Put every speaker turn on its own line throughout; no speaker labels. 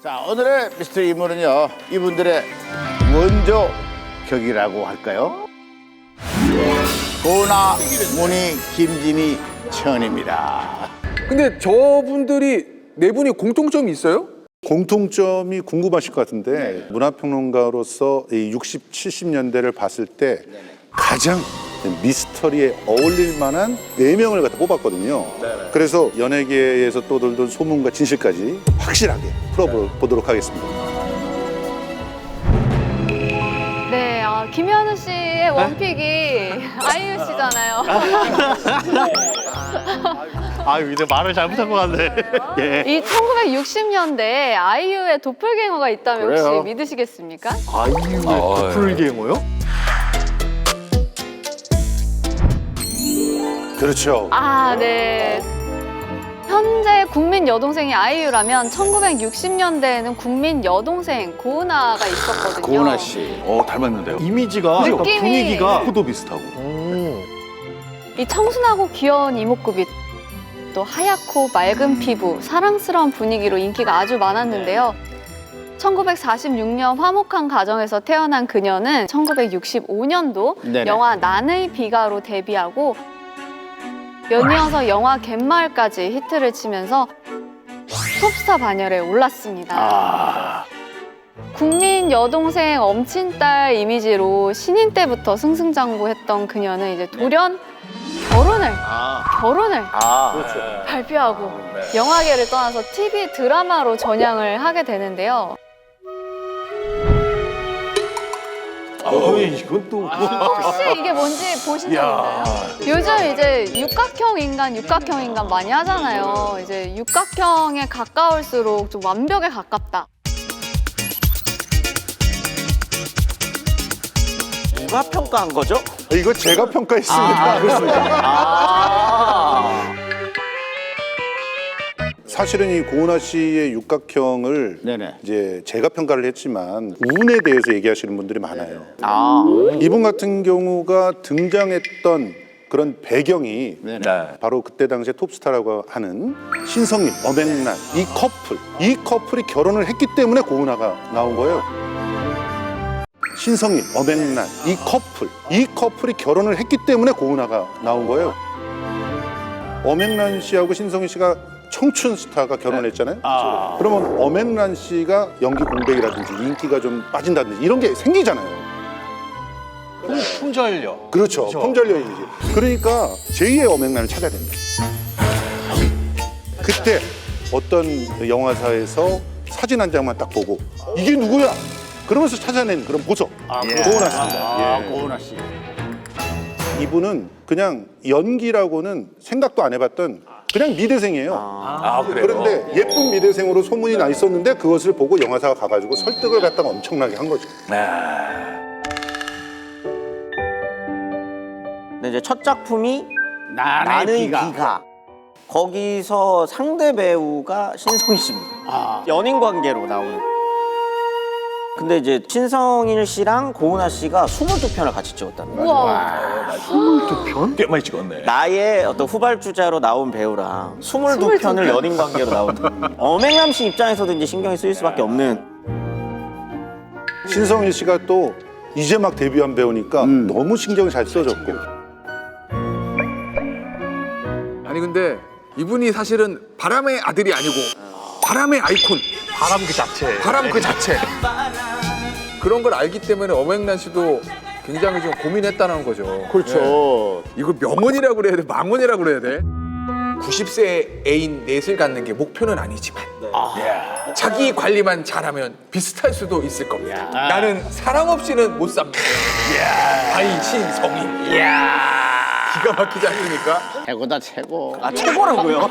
자, 오늘의 미스터리 인물은요, 이분들의 원조 격이라고 할까요? 고나, 문희, 김진희, 천입니다.
근데 저분들이 네 분이 공통점이 있어요?
공통점이 궁금하실 것 같은데 문화평론가로서 이 60, 70년대를 봤을 때 가장 미스터리에 어울릴 만한 4명을 갖다 뽑았거든요. 그래서 연예계에서 떠돌던 소문과 진실까지 확실하게 풀어보도록 하겠습니다.
네, 김현우 씨의 원픽이 아이유 씨잖아요.
아유, 근데 말을 잘못한 것 같네. 예.
이 1960년대에 아이유의 도플갱어가 있다면
그래요.
혹시 믿으시겠습니까?
아이유의 도플갱어요?
그렇죠.
네. 현재 국민 여동생이 아이유라면 1960년대에는 국민 여동생 고은아가 있었거든요.
고은아 씨.
닮았는데요? 이미지가,
느낌이-
그러니까 분위기가
코도 비슷하고.
이 청순하고 귀여운 이목구비, 또 하얗고 맑은 피부, 사랑스러운 분위기로 인기가 아주 많았는데요. 1946년 화목한 가정에서 태어난 그녀는 1965년도
네네.
영화 난의 비가로 데뷔하고 연이어서 영화 갯마을까지 히트를 치면서 톱스타 반열에 올랐습니다. 국민 여동생 엄친딸 이미지로 신인 때부터 승승장구했던 그녀는 이제 돌연 결혼을 발표하고 영화계를 떠나서 TV 드라마로 전향을 하게 되는데요.
이건 또.
혹시 이게 뭔지 보신 적 있나요? 요즘 이제 육각형 인간 많이 하잖아요. 이제 육각형에 가까울수록 좀 완벽에 가깝다.
누가 평가한 거죠?
이거 제가 평가했습니다. 사실은 이 고은아 씨의 육각형을
네네.
이제 제가 평가를 했지만 운에 대해서 얘기하시는 분들이 많아요. 이분 같은 경우가 등장했던 그런 배경이 바로 그때 당시에 톱스타라고 하는 신성일, 엄앵란 이 커플이 결혼을 했기 때문에 고은아가 나온 거예요. 신성일, 엄앵란 이 커플이 결혼을 했기 때문에 고은아가 나온 거예요. 엄앵란 씨하고 신성일 씨가 청춘 스타가 결혼했잖아요. 그러면 엄앵란 씨가 연기 공백이라든지 인기가 좀 빠진다든지 이런 게 생기잖아요.
품절력.
그렇죠. 품절력 이미지. 그러니까 제2의 엄앵란을 찾아야 된다. 그때 어떤 영화사에서 사진 한 장만 딱 보고 이게 누구야? 그러면서 찾아낸 그런 보석. 고은아 씨입니다. 예.
고은아 씨.
이분은 그냥 연기라고는 생각도 안 해봤던 그냥 미대생이에요. 그런데 예쁜 미대생으로 소문이 나 있었는데 그것을 보고 영화사가 가가지고 설득을 갖다가 엄청나게 한 거죠.
근데 이제 첫 작품이
난의
나의
비가.
비가. 거기서 상대 배우가 신성일 씨입니다. 연인 관계로 나오는. 근데 이제 신성일 씨랑 고은아 씨가 22편을 같이 찍었답니다.
우와.
꽤 많이 찍었네.
나의 어떤 후발주자로 나온 배우랑 22편을 연인 관계로 나온. 엄앵란 씨 입장에서도 이제 신경이 쓰일 수밖에 없는.
신성일 씨가 또 이제 막 데뷔한 배우니까 너무 신경 잘 써줬고.
아니 근데 이분이 사실은 바람의 아들이 아니고 바람의 아이콘,
바람 그 자체.
바람 그 자체. 그런 걸 알기 때문에 엄앵란 씨도 굉장히 좀 고민했다는 거죠.
그렇죠.
이걸 명언이라고 그래야 돼? 망언이라고 그래야 돼? 90세 애인 넷을 갖는 게 목표는 아니지만 자기 관리만 잘하면 비슷할 수도 있을 겁니다. 나는 사랑 없이는 못 삽니다. 아이 신성인. 기가 막히지 않습니까?
최고다, 최고.
최고라고요?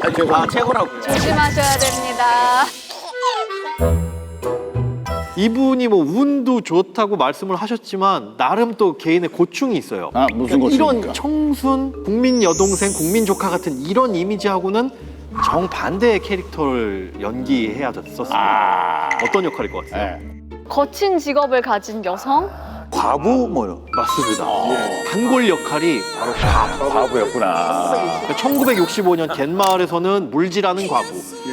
죄송합니다.
최고라고요.
조심하셔야 됩니다.
이분이 뭐 운도 좋다고 말씀을 하셨지만 나름 또 개인의 고충이 있어요.
무슨
이런
고충입니까?
청순, 국민 여동생, 국민 조카 같은 이런 이미지하고는 정반대의 캐릭터를 연기해야 됐었습니다. 어떤 역할일 것 같아요?
네.
거친 직업을 가진 여성,
과부 뭐요?
맞습니다. 단골 역할이 바로
과부였구나.
1965년 갯마을에서는 물질하는 과부,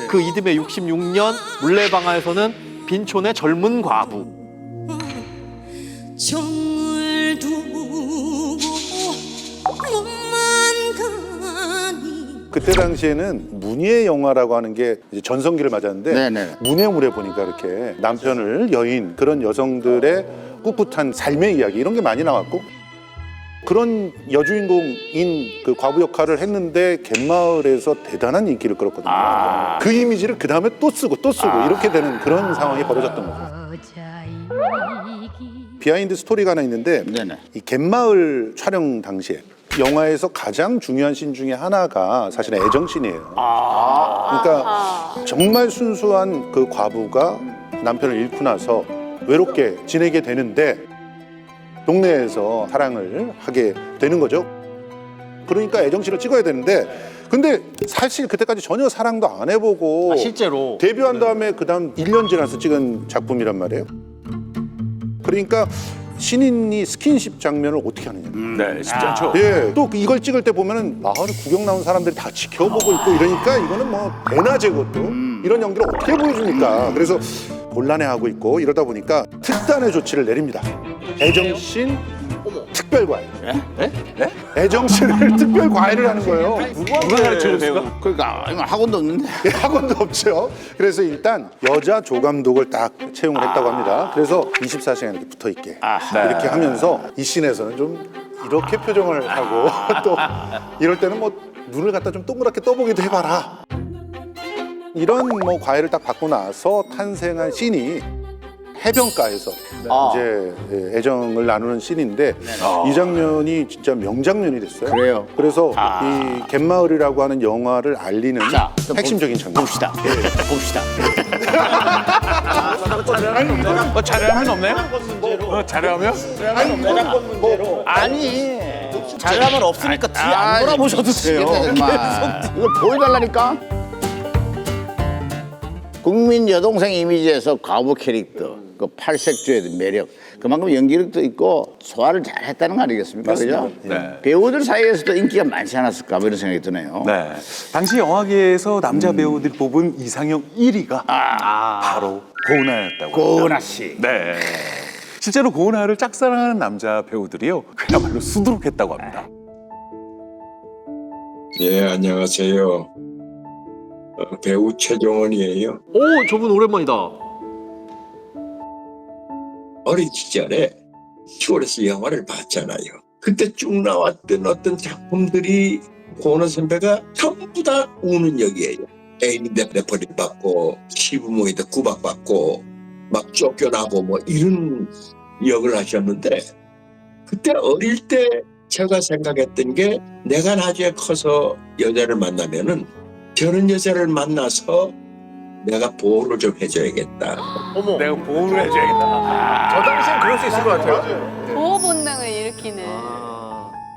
그 이듬해 66년 물레방아에서는 빈촌의 젊은 과부.
정을 두고 몸만 가니
그때 당시에는 문예 영화라고 하는 게 이제 전성기를 맞았는데
네네.
문예물에 보니까 이렇게 남편을 여인 그런 여성들의 꿋꿋한 삶의 이야기 이런 게 많이 나왔고 그런 여주인공인 그 과부 역할을 했는데 갯마을에서 대단한 인기를 끌었거든요. 그 이미지를 그 다음에 또 쓰고 이렇게 되는 그런 상황이 벌어졌던 거죠. 비하인드 스토리가 하나 있는데
네네.
이 갯마을 촬영 당시에 영화에서 가장 중요한 씬 중에 하나가 사실은 애정씬이에요. 그러니까 정말 순수한 그 과부가 남편을 잃고 나서 외롭게 지내게 되는데 동네에서 사랑을 하게 되는 거죠. 그러니까 애정씬을 찍어야 되는데 근데 사실 그때까지 전혀 사랑도 안 해보고
실제로
데뷔한 다음에 그다음 1년 지나서 찍은 작품이란 말이에요. 그러니까 신인이 스킨십 장면을 어떻게 하느냐.
네, 쉽지 않죠.
예, 또 이걸 찍을 때 보면은 마을을 구경 나온 사람들이 다 지켜보고 있고 이러니까 이거는 뭐 대낮이고 또 이런 연기를 어떻게 보여줍니까? 그래서 곤란해하고 있고 이러다 보니까 특단의 조치를 내립니다. 애정씬 특별 과외. 애정씬을 특별 과외를 하는 거예요.
누가 가르쳐줬을까?
그러니까 이건 학원도 없는데.
예, 학원도 없죠. 그래서 일단 여자 조감독을 딱 채용을 했다고 합니다. 그래서 24시간 이렇게 붙어 있게 이렇게 하면서 이 씬에서는 좀 이렇게 표정을 하고 또 이럴 때는 뭐 눈을 갖다 좀 동그랗게 떠보기도 해봐라. 이런 뭐 과외를 딱 받고 나서 탄생한 씬이 해변가에서 이제 애정을 나누는 씬인데 이 장면이 진짜 명장면이 됐어요.
그래요?
그래서 이 갯마을이라고 하는 영화를 알리는
자,
핵심적인 장면.
봅시다. 봅시다.
자료하면 없나요? 자료하면?
아니.
자료하면 없으니까 뒤에 안 돌아보셔도 돼요.
미치겠다, 정말. 이걸 보여달라니까. 국민 여동생 이미지에서 과부 캐릭터, 그 팔색조의 매력, 그만큼 연기력도 있고 소화를 잘했다는 거 아니겠습니까? 그죠?
네.
배우들 사이에서도 인기가 많지 않았을까 뭐 이런 생각이 드네요.
네. 당시 영화계에서 남자 배우들이 뽑은 이상형 1위가 바로 고은하였다고.
고은하 씨.
네. 실제로 고은하를 짝사랑하는 남자 배우들이요. 그야말로 수두룩했다고 합니다.
예, 안녕하세요. 배우 최종원이에요.
오, 저분 오랜만이다.
어린 시절에 시골에서 영화를 봤잖아요. 그때 쭉 나왔던 어떤 작품들이 고은하 선배가 전부 다 우는 역이에요. 애인인데 버림받고 시부모에게 구박받고 막 쫓겨나고 뭐 이런 역을 하셨는데 그때 어릴 때 제가 생각했던 게 내가 나중에 커서 여자를 만나면은 저런 여자를 만나서 내가 보호를 좀 해줘야겠다.
어머.
내가 보호를 해줘야겠다.
저 당시엔 그럴 수 있을 것 같아요.
보호 본능을 일으키는.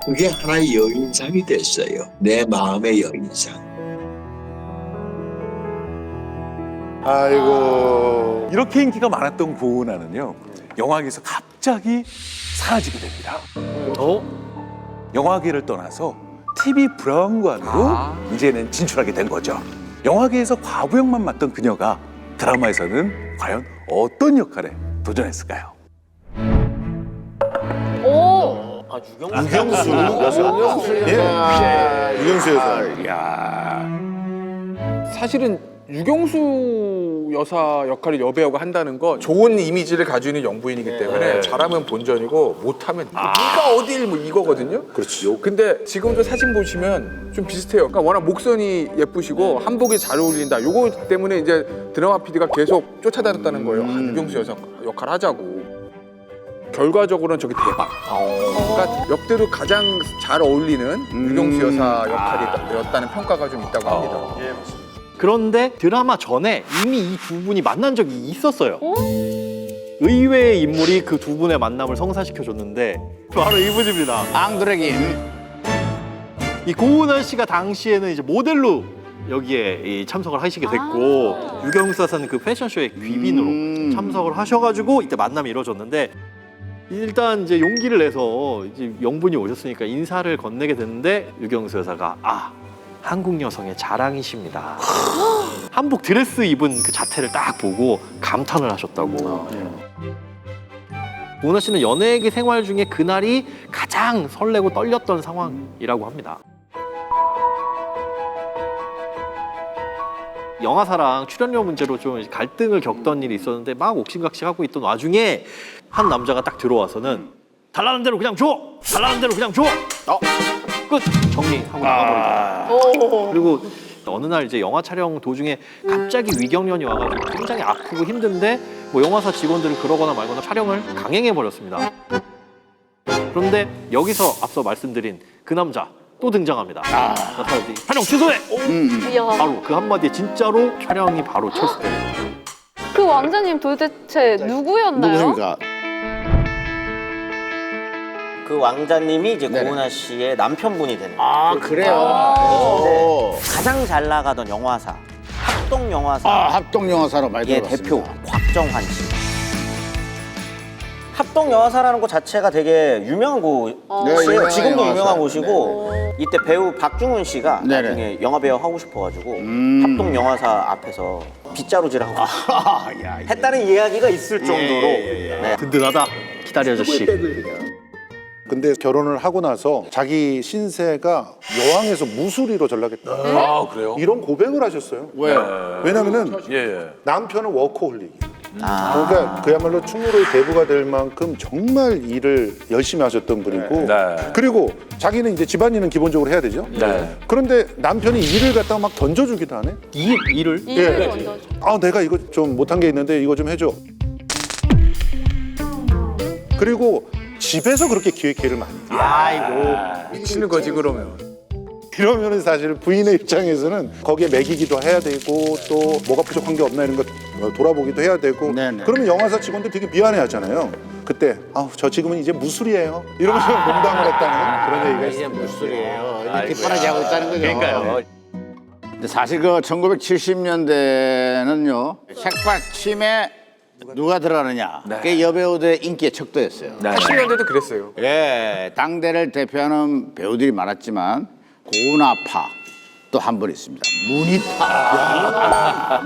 그게 하나의 여인상이 됐어요. 내 마음의 여인상.
아이고.
이렇게 인기가 많았던 고은하는요. 영화계에서 갑자기 사라지게 됩니다. 영화계를 떠나서 TV 브라운관으로 이제는 진출하게 된 거죠. 영화계에서 과부역만 맡던 그녀가 드라마에서는 과연 어떤 역할에 도전했을까요?
오.
유경수 여사. 예. 유경수 여사.
야.
사실은 유경수 여사 역할을 여배우가 한다는 건 좋은 이미지를 가지고 있는 영부인이기 때문에 잘하면 본전이고 못하면 네가 어딜 뭐 이거거든요.
그렇죠.
근데 지금도 사진 보시면 좀 비슷해요. 그러니까 워낙 목선이 예쁘시고 한복이 잘 어울린다. 요거 때문에 이제 드라마 PD가 계속 쫓아다녔다는 거예요. 유경수 여사 역할 하자고. 결과적으로는 저게 대박. 그러니까 역대로 가장 잘 어울리는 유경수 여사 역할이었다는 평가가 좀 있다고 합니다.
그런데 드라마 전에 이미 이 두 분이 만난 적이 있었어요. 의외의 인물이 그 두 분의 만남을 성사시켜줬는데 바로 이분입니다.
앙드레김.
이 고은하 씨가 당시에는 이제 모델로 여기에 이 참석을 하시게 됐고 유경수 여사는 그 패션쇼의 귀빈으로 참석을 하셔가지고 이때 만남이 이루어졌는데 일단 이제 용기를 내서 이제 영분이 오셨으니까 인사를 건네게 됐는데 유경수 여사가 한국 여성의 자랑이십니다. 한복 드레스 입은 그 자태를 딱 보고 감탄을 하셨다고. 고은하 씨는 연예계 생활 중에 그날이 가장 설레고 떨렸던 상황이라고 합니다. 영화사랑 출연료 문제로 좀 갈등을 겪던 일이 있었는데 막 옥신각신하고 있던 와중에 한 남자가 딱 들어와서는 달라는 대로 그냥 줘! 달라는 대로 그냥 줘! 끝! 정리하고 나가버리잖아요. 그리고 어느 날 이제 영화 촬영 도중에 갑자기 위경련이 와가지고 굉장히 아프고 힘든데 뭐 영화사 직원들을 그러거나 말거나 촬영을 강행해버렸습니다. 그런데 여기서 앞서 말씀드린 그 남자 또 등장합니다. 나타나지 촬영 취소해!
이야.
바로 그 한마디에 진짜로 촬영이 바로 취소됩니다.
그 왕자님 도대체 누구였나요?
누구십니까?
그 왕자님이 이제
네네.
고은하 씨의 남편분이 되는 거예요.
아, 그래요? 오.
가장 잘 나가던 영화사, 합동영화사
합동영화사로 많이
의
들어봤습니다.
대표 곽정환 씨. 합동영화사라는 곳 자체가 되게 유명한 곳이에요.
네, 유명한
지금도
영화사.
유명한 곳이고 이때 배우 박중훈 씨가
네네.
나중에 영화배우 하고 싶어가지고 합동영화사 앞에서 빗자루질하고
야, 이게.
했다는 이야기가 있을 정도로 네.
든든하다. 기다려 아저씨.
근데 결혼을 하고 나서 자기 신세가 여왕에서 무수리로 전락했다.
아, 그래요?
이런 고백을 하셨어요.
왜요?
왜냐면은
예.
남편은 워커홀릭이에요. 그러니까 그야말로 충무로의 대부가 될 만큼 정말 일을 열심히 하셨던 분이고
네.
그리고 자기는 이제 집안일은 기본적으로 해야 되죠.
네.
그런데 남편이 일을 갖다가 막 던져주기도 하네.
일을?
이를 던져줘.
내가 이거 좀 못한 게 있는데 이거 좀 해줘. 그리고 집에서 그렇게 기획회를 많이 해요.
아이고 미치는 거지 그러면.
이러면은 사실 부인의 입장에서는 거기에 먹이기도 해야 되고 또 뭐가 부족한 게 없나 이런 거 돌아보기도 해야 되고
네네.
그러면 영화사 직원들 되게 미안해 하잖아요. 그때 저 지금은 이제 무술이에요 이러면서 농담을 했다는 그런 얘기가
이게
있어요.
무슨 소리예요? 이제 뒷바라지 하고 있다는 거죠.
그러니까요.
근데 사실 그 1970년대는요 책받침에 누가 들어가느냐 그게 여배우들의 인기의 척도였어요.
80년대도 그랬어요.
예, 당대를 대표하는 배우들이 많았지만 고은하파 또 한 분 있습니다.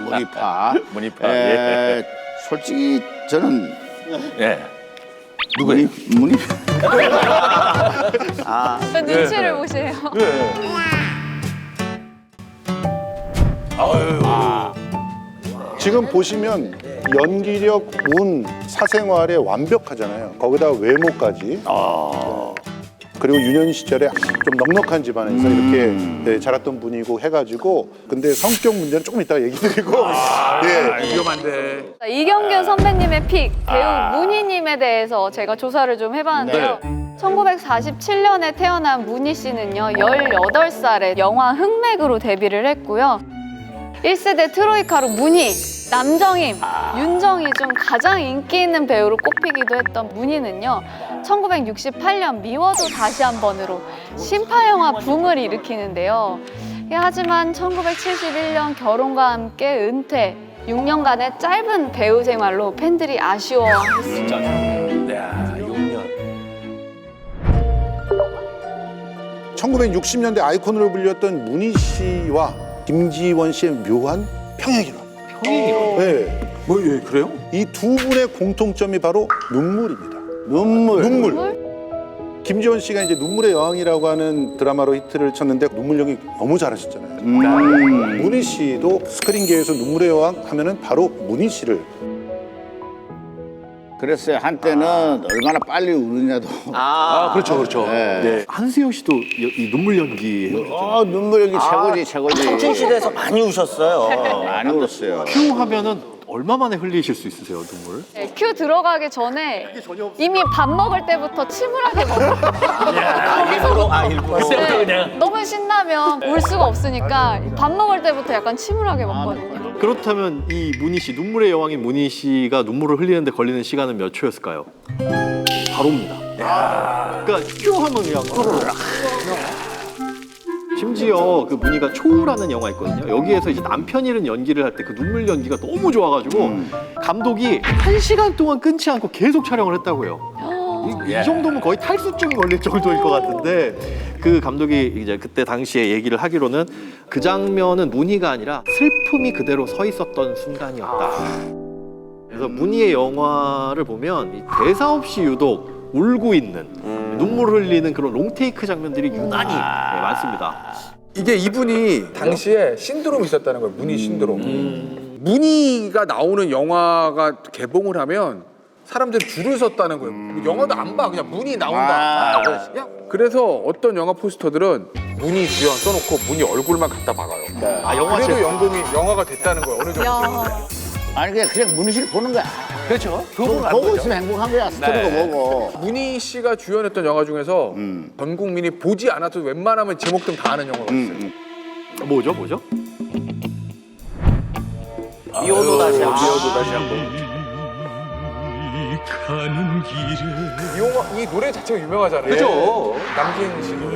문희파.
문희파.
예, 솔직히 저는
예. 누구예요?
문희파.
그 눈치를 보세요.
지금 보시면 연기력, 운, 사생활에 완벽하잖아요. 거기다 외모까지. 그리고 유년 시절에 좀 넉넉한 집안에서 이렇게 자랐던 분이고 해가지고 근데 성격 문제는 조금 이따가 얘기 드리고
위험한데.
이경규 선배님의 픽 배우 문희님에 대해서 제가 조사를 좀 해봤는데요. 1947년에 태어난 문희 씨는요 18살에 영화 흑맥으로 데뷔를 했고요. 1세대 트로이카로 문희, 남정임, 윤정이 중 가장 인기 있는 배우로 꼽히기도 했던 문희는요 1968년 미워도 다시 한 번으로 신파영화 붐을 일으키는데요. 하지만 1971년 결혼과 함께 은퇴, 6년간의 짧은 배우 생활로 팬들이 아쉬워했습니다.
야, 6년.
1960년대 아이콘으로 불렸던 문희 씨와 김지원 씨의 묘한 평행이론. 네.
그래요?
이 두 분의 공통점이 바로 눈물입니다. 눈물. 김지원 씨가 이제 눈물의 여왕이라고 하는 드라마로 히트를 쳤는데 눈물 연기 너무 잘하셨잖아요. 문희 씨도 스크린계에서 눈물의 여왕 하면은 바로 문희 씨를.
그랬어요. 한때는 얼마나 빨리 우느냐도.
그렇죠.
네.
한수영 씨도 이 눈물 연기
눈물 연기 최고지.
청춘시대에서 많이 우셨어요.
많이 울었어요.
큐 하면은 얼마 만에 흘리실 수 있으세요 눈물?
네, 큐 들어가기 전에 이미 밥 먹을 때부터 침울하게 먹어요.
일부러.
네, 너무 신나면 울 수가 없으니까 밥 먹을 때부터 약간 침울하게 먹거든요.
그렇다면 이 문희 씨 눈물의 여왕인 문희 씨가 눈물을 흘리는데 걸리는 시간은 몇 초였을까요? 바로입니다. 그러니까 큐 하면 그냥 심지어 그 문희가 초우라는 영화 있거든요. 여기에서 이제 남편 잃은 연기를 할 때 그 눈물 연기가 너무 좋아가지고 감독이 1시간 동안 끊지 않고 계속 촬영을 했다고요. 이 정도면 거의 탈수증이 걸릴 정도일 것 같은데 그 감독이 이제 그때 당시에 얘기를 하기로는 그 장면은 문희가 아니라 슬픔이 그대로 서 있었던 순간이었다. 그래서 문희의 영화를 보면 이 대사 없이 유독 울고 있는 눈물 흘리는 그런 롱테이크 장면들이 유난히 많습니다.
이게 이분이 당시에 신드롬이 있었다는 거예요. 문희 신드롬. 문희가 나오는 영화가 개봉을 하면 사람들이 줄을 섰다는 거예요. 영화도 안 봐. 그냥 문희 나온다. 그냥 그래서 어떤 영화 포스터들은 문희 주연 써놓고 문희 얼굴만 갖다 박아요. 그래도 영화가 됐다는 거예요. 어느 정도.
야.
아니 그냥 문희 씨를 보는 거야.
그렇죠.
보고 있으면 행복한 거야. 스토리가 보고.
문희 씨가 주연했던 영화 중에서 전 국민이 보지 않아도 웬만하면 제목 등 다 아는 영화가 있어요.
뭐죠?
미워도 다시 한번.
이 노래 자체가 유명하잖아요.
그죠.
남진 씨 노래.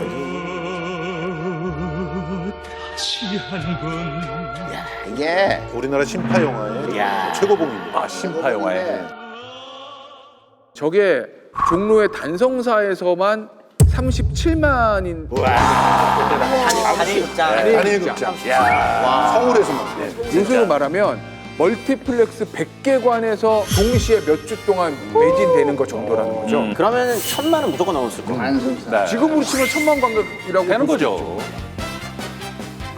이게
우리나라 신파 영화의
야.
최고봉입니다.
신파 영화에.
저게 종로의 단성사에서만 37만인
단일극장.
서울에서만.
요즘으로 말하면 멀티플렉스 100개관에서 동시에 몇 주 동안 매진되는 것 정도라는 거죠.
그러면 1,000만은 무조건 넘었을 거예요.
단순사.
지금으로 치면 1,000만 관객이라고
되는
볼수
거죠.
있죠.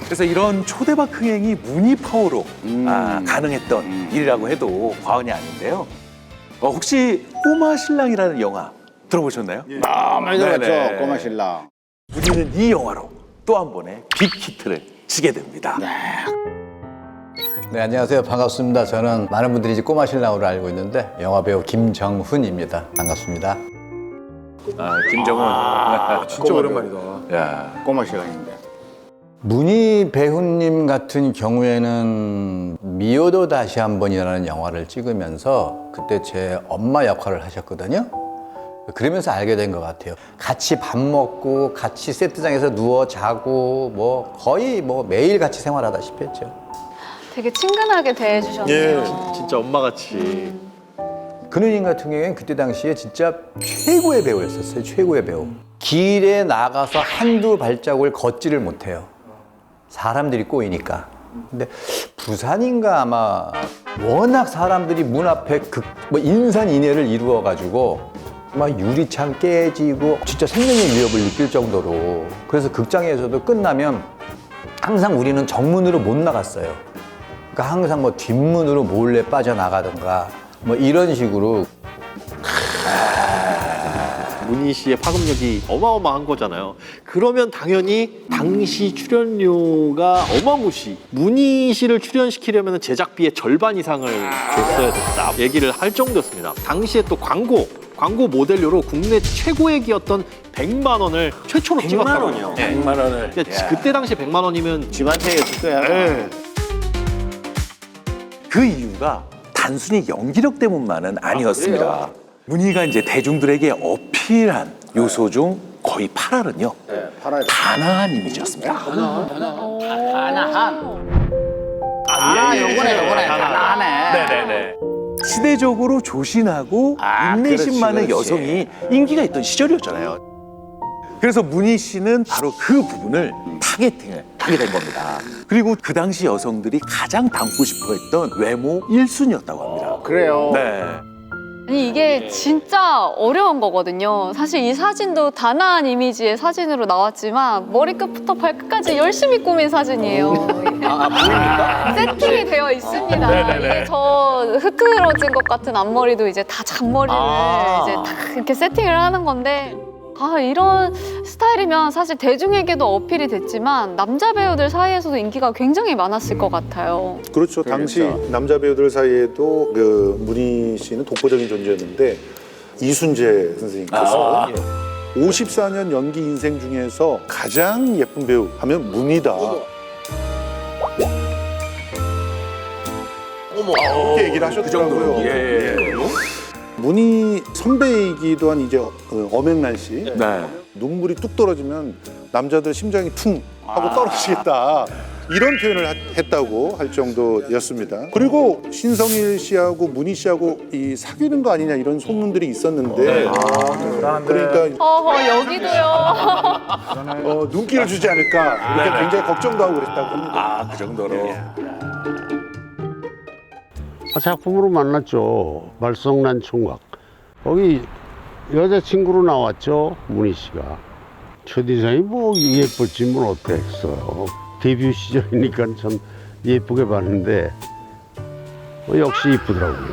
그래서 이런 초대박 흥행이 문희 파워로 가능했던 일이라고 해도 과언이 아닌데요. 혹시 꼬마 신랑이라는 영화 들어보셨나요?
많이 들었죠.
네네.
꼬마 신랑.
문희는 이 영화로 또 한 번의 빅히트를 치게 됩니다.
네, 안녕하세요. 반갑습니다. 저는 많은 분들이 이제 꼬마 신랑으로 알고 있는데 영화배우 김정훈입니다. 반갑습니다.
김정은.
진짜 오랜만이다.
야.
꼬마 신랑인데.
문희 배우님 같은 경우에는 미워도 다시 한 번이라는 영화를 찍으면서 그때 제 엄마 역할을 하셨거든요. 그러면서 알게 된 것 같아요. 같이 밥 먹고 같이 세트장에서 누워 자고 뭐 거의 뭐 매일 같이 생활하다시피 했죠.
되게 친근하게 대해주셨네요.
진짜 엄마같이.
근은인 같은 경우에는 그때 당시에 진짜 최고의 배우였었어요. 최고의 배우. 길에 나가서 한두 발자국을 걷지를 못해요. 사람들이 꼬이니까. 근데 부산인가 아마 워낙 사람들이 문 앞에 뭐 인산인해를 이루어가지고 막 유리창 깨지고 진짜 생명의 위협을 느낄 정도로. 그래서 극장에서도 끝나면 항상 우리는 정문으로 못 나갔어요. 그러니까 항상 뭐 뒷문으로 몰래 빠져나가던가 뭐 이런 식으로.
문희 씨의 파급력이 어마어마한 거잖아요. 그러면 당연히 당시 출연료가 어마무시. 문희 씨를 출연시키려면 제작비의 절반 이상을 줬어야 됐다. 얘기를 할 정도였습니다. 당시에 또 광고 모델료로 국내 최고액이었던 100만 원을 최초로
100만
찍었다고.
원이요?
네.
100만 원을.
그때 당시 100만 원이면
집안채였을 거야.
네.
그 이유가 단순히 연기력 때문만은 아니었습니다. 문희가 이제 대중들에게 어필한 요소 중 거의 8할은요. 단아한 이미지였습니다.
하나한. 요거네. 하나하네.
네네네. 시대적으로 조신하고 인내심 많은
그렇지.
여성이 인기가 있던 시절이었잖아요. 그래서 문희 씨는 바로 그 부분을 타겟팅을 하게 된 겁니다. 그리고 그 당시 여성들이 가장 닮고 싶어 했던 외모 1순위였다고 합니다.
그래요.
네.
아니 이게 진짜 어려운 거거든요. 사실 이 사진도 단아한 이미지의 사진으로 나왔지만 머리끝부터 발끝까지 열심히 꾸민 사진이에요.
보입니까?
세팅이 되어 있습니다. 이게 저 흐트러진 것 같은 앞머리도 이제 다 잔머리를 이제 다 이렇게 세팅을 하는 건데 이런 스타일이면 사실 대중에게도 어필이 됐지만 남자 배우들 사이에서도 인기가 굉장히 많았을 것 같아요.
그렇죠. 당시 남자 배우들 사이에도 그 문희 씨는 독보적인 존재였는데 이순재 선생님께서 54년 연기 인생 중에서 가장 예쁜 배우 하면 문희다. 이렇게 얘기를 하셨더라고요. 문희 선배이기도 한 이제 엄앵란 씨.
네.
눈물이 뚝 떨어지면 남자들 심장이 퉁 하고 떨어지겠다. 이런 표현을 했다고 할 정도였습니다. 그리고 신성일 씨하고 문희 씨하고 이 사귀는 거 아니냐 이런 소문들이 있었는데 그러니까
어허, 여기도요.
눈길을 주지 않을까 이렇게 굉장히 걱정도 하고 그랬다고 합니다.
그 정도로.
작품으로 만났죠. 말썽난 총각. 거기 여자친구로 나왔죠. 문희 씨가. 첫인상이 뭐 예쁠지 뭐 어땠어요. 데뷔 시절이니까 참 예쁘게 봤는데 역시 이쁘더라고요.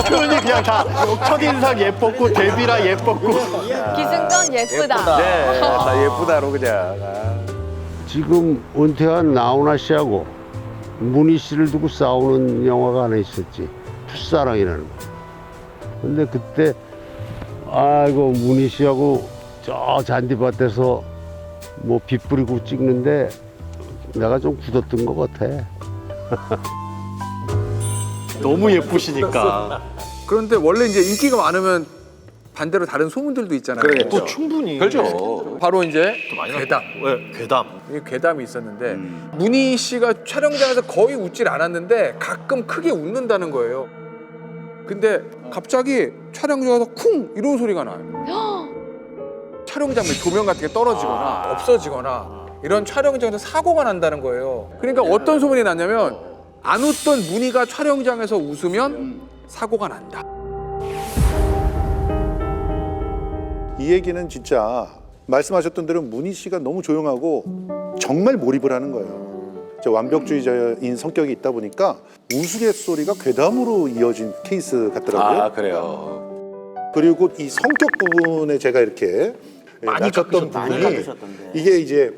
표현이 그냥 다 첫인상 예뻤고 데뷔라 예뻤고.
기승전 예쁘다.
네, 다 예쁘다로 그냥.
지금 은퇴한 나훈아 씨하고 문희 씨를 두고 싸우는 영화가 하나 있었지. 풋사랑이라는 거. 근데 그때 아이고 문희 씨하고 저 잔디밭에서 뭐 빛 뿌리고 찍는데 내가 좀 굳었던 것 같아.
너무 예쁘시니까.
그런데 원래 이제 인기가 많으면 반대로 다른 소문들도 있잖아요.
또 충분히.
그렇죠.
바로 이제 괴담.
왜 괴담?
이게 괴담이 있었는데 문희 씨가 촬영장에서 거의 웃질 않았는데 가끔 크게 웃는다는 거예요. 근데 갑자기 촬영장에서 쿵 이런 소리가 나요. 촬영장에 조명 같은 게 떨어지거나 없어지거나 이런 촬영장에서 사고가 난다는 거예요. 그러니까 어떤 소문이 났냐면 안 웃던 문희가 촬영장에서 웃으면 사고가 난다.
이 얘기는 진짜 말씀하셨던 대로 문희 씨가 너무 조용하고 정말 몰입을 하는 거예요. 완벽주의자인 성격이 있다 보니까 우스갯소리가 괴담으로 이어진 케이스 같더라고요.
그래요.
그리고 이 성격 부분에 제가 이렇게
많이
낮췄던
많이
부분이
깎으셨던데.
이게 이제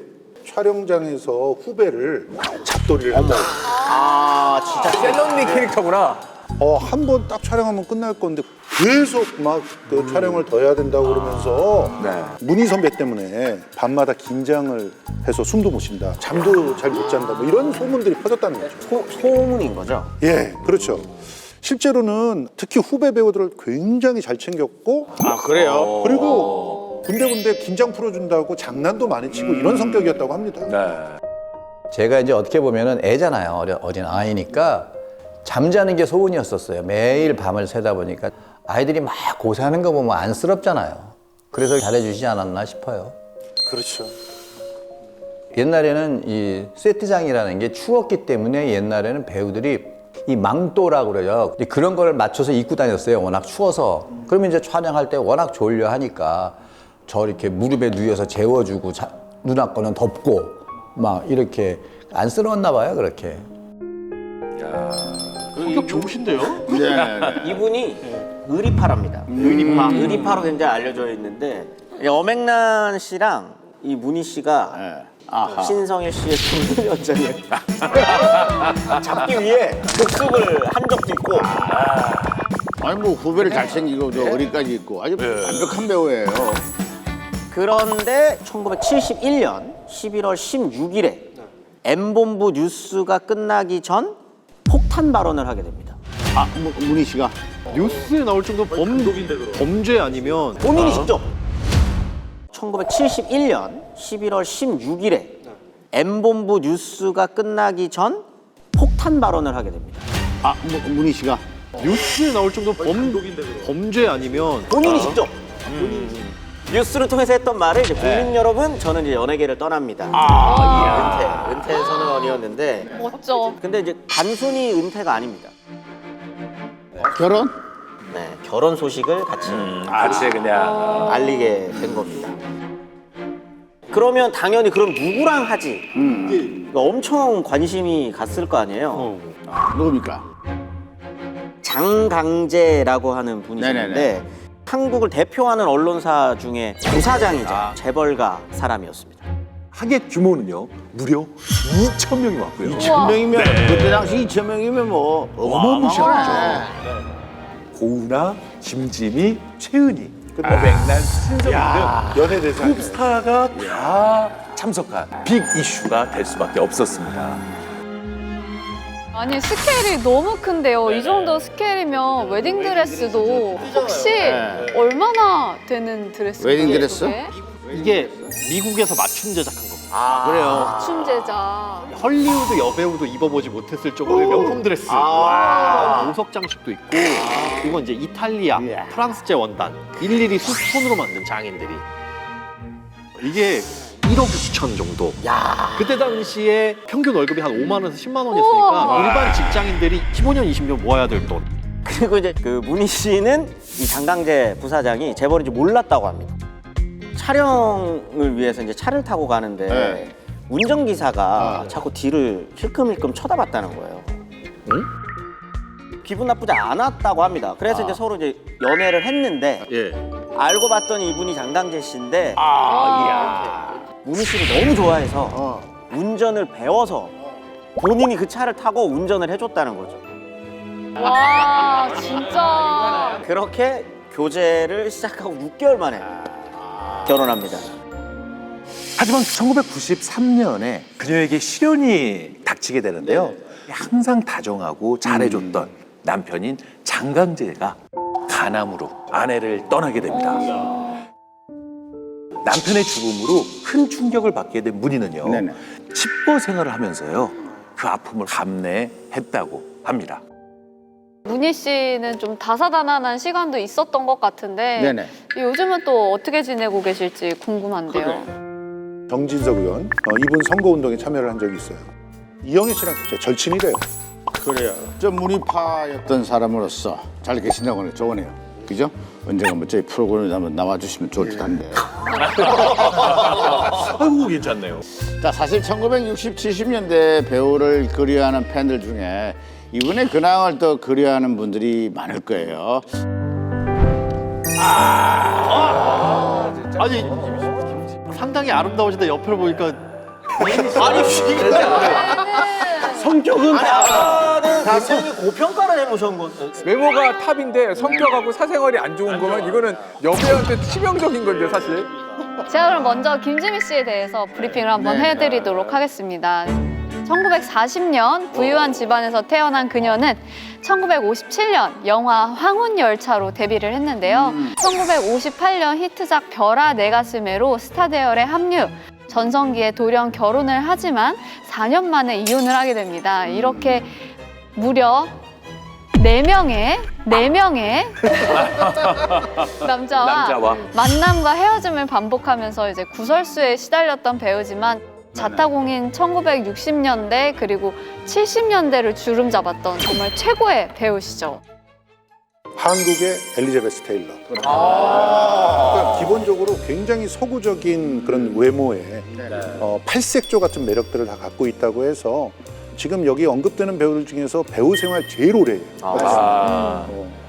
촬영장에서 후배를 잡돌이를 한다.
아 진짜
셀럽니 캐릭터구나.
한 번 딱 촬영하면 끝날 건데 계속 막 그 촬영을 더 해야 된다고 그러면서 문희 선배 때문에 밤마다 긴장을 해서 숨도 못 쉰다, 잠도 잘 못 잔다, 뭐 이런 소문들이 퍼졌다는 거죠.
소문인 거죠.
예, 그렇죠. 실제로는 특히 후배 배우들을 굉장히 잘 챙겼고,
그래요?
그리고 군데군데 긴장 풀어준다고 장난도 많이 치고 이런 성격이었다고 합니다.
제가 이제 어떻게 보면은 애잖아요. 어린 아이니까 잠자는 게 소원이었었어요. 매일 밤을 새다 보니까 아이들이 막 고생하는 거 보면 안쓰럽잖아요. 그래서 잘해주시지 않았나 싶어요.
그렇죠.
옛날에는 이 세트장이라는 게 추웠기 때문에 옛날에는 배우들이 이 망토라고 그래요. 그런 거를 맞춰서 입고 다녔어요. 워낙 추워서. 그러면 이제 촬영할 때 워낙 졸려 하니까 저 이렇게 무릎에 누워서 재워주고 누나 거는 덮고 막 이렇게 안쓰러웠나 봐요. 그렇게.
성격 좋으신데요?
이분이 의리파랍니다. 의리파로 굉장히 알려져 있는데 엄앵란 씨랑 이 문희 씨가 신성일 씨의 중년 연장에 잡기 위해 복습을 한 적도 있고.
아니 뭐 후배를 잘 챙기고 저 어리까지 있고 아주 완벽한 배우예요.
그런데 1971년 11월 16일에 M본부 뉴스가 끝나기 전 폭탄 발언을 하게 됩니다.
문희 씨가
뉴스에 나올 정도 범죄 아니면
본인이 직접 1971년 11월 16일에 M본부 뉴스가 끝나기 전 폭탄 발언을 하게 됩니다.
문희 씨가
뉴스에 나올 정도 범죄 아니면
본인이 직접 뉴스를 통해서 했던 말을 이제 국민 여러분, 저는 이제 연예계를 떠납니다. 은퇴 선언이었는데
멋져.
근데 이제 단순히 은퇴가 아닙니다.
결혼?
네, 결혼 소식을 같이
같이 그냥.
알리게 된 겁니다. 그러면 당연히 그럼 누구랑 하지? 그러니까 엄청 관심이 갔을 거 아니에요.
누굽니까?
장강재라고 하는 분이 있는데 한국을 대표하는 언론사 중에 부사장이자 재벌가 사람이었습니다.
하객 규모는요 무려 2,000명이 왔고요.
2,000명이면 그때 당시 2,000명이면 뭐
어마무시하죠. 고은아, 김지미, 최은희, 엄앵란, 신성일 등
연예 대상.
톱스타가 다 참석한 빅 이슈가 될 수밖에 없었습니다.
아니 스케일이 너무 큰데요. 이 정도 스케일이면 웨딩드레스도 혹시 얼마나 되는 드레스예요?
웨딩드레스?
이게 미국에서 맞춤 제작한 겁니다. 그래요.
춤제자.
헐리우드 여배우도 입어보지 못했을 정도의 명품 드레스. 보석 장식도 있고, 이건 이제 이탈리아, 프랑스제 원단, 일일이 손으로 만든 장인들이. 이게 1억 6천 정도. 그때 당시에 평균 월급이 한 5만 원에서 10만 원이었으니까 일반 직장인들이 15년, 20년 모아야 될 돈.
그리고 이제 그 문희 씨는 이 장강재 부사장이 재벌인지 몰랐다고 합니다. 촬영을 위해서 이제 차를 타고 가는데
네.
운전기사가 자꾸 뒤를 힐끔힐끔 쳐다봤다는 거예요. 기분 나쁘지 않았다고 합니다. 그래서 이제 서로 이제 연애를 했는데
예.
알고 봤더니 이분이 장강재 씨인데 문희 씨를 너무 좋아해서 운전을 배워서 본인이 그 차를 타고 운전을 해줬다는 거죠.
와, 진짜.
그렇게 교제를 시작하고 6개월 만에 결혼합니다.
하지만 1993년에 그녀에게 시련이 닥치게 되는데요. 항상 다정하고 잘해줬던 남편인 장강재가 간암으로 아내를 떠나게 됩니다. 남편의 죽음으로 큰 충격을 받게 된 문희는요.
네네.
칩거 생활을 하면서요. 그 아픔을 감내했다고 합니다.
문희 씨는 좀 다사다난한 시간도 있었던 것 같은데
네네.
요즘은 또 어떻게 지내고 계실지 궁금한데요.
정진석 의원, 이분 선거운동에 참여를 한 적이 있어요. 이영애 씨랑 진짜 절친이래요.
그래요. 저 문희파였던 사람으로서 잘 계신다고 하는 좋으네요. 그죠? 언젠가 뭐 저희 프로그램에 한번 나와주시면 좋을 듯 한데.
아이고 괜찮네요.
자, 사실 1960, 70년대 배우를 그리워하는 팬들 중에 이분의 근황을 또 그리워하는 분들이 많을 거예요.
아니, 상당히 아름다우신데 옆을 보니까
아니 진짜 성격은 다는 굉장히 고평가를 해놓으신 건
외모가 탑인데 성격하고 사생활이 안 좋은 거면 이거는 여배우한테 치명적인 건데 사실.
제가 그럼 먼저 김지미 씨에 대해서 브리핑을 한번 해드리도록 하겠습니다. 1940년 부유한 집안에서 태어난 그녀는 1957년 영화 황혼열차로 데뷔를 했는데요. 1958년 히트작 별아 내 가슴에로 스타대열에 합류. 전성기에 돌연 결혼을 하지만 4년 만에 이혼을 하게 됩니다. 이렇게 무려 4명의 남자와 만남과 헤어짐을 반복하면서 이제 구설수에 시달렸던 배우지만 자타공인 1960년대 그리고 70년대를 주름 잡았던 정말 최고의 배우시죠.
한국의 엘리자베스 테일러. 그러니까 기본적으로 굉장히 서구적인 그런 외모에 팔색조 같은 매력들을 다 갖고 있다고 해서 지금 여기 언급되는 배우들 중에서 배우 생활 제일 오래예요.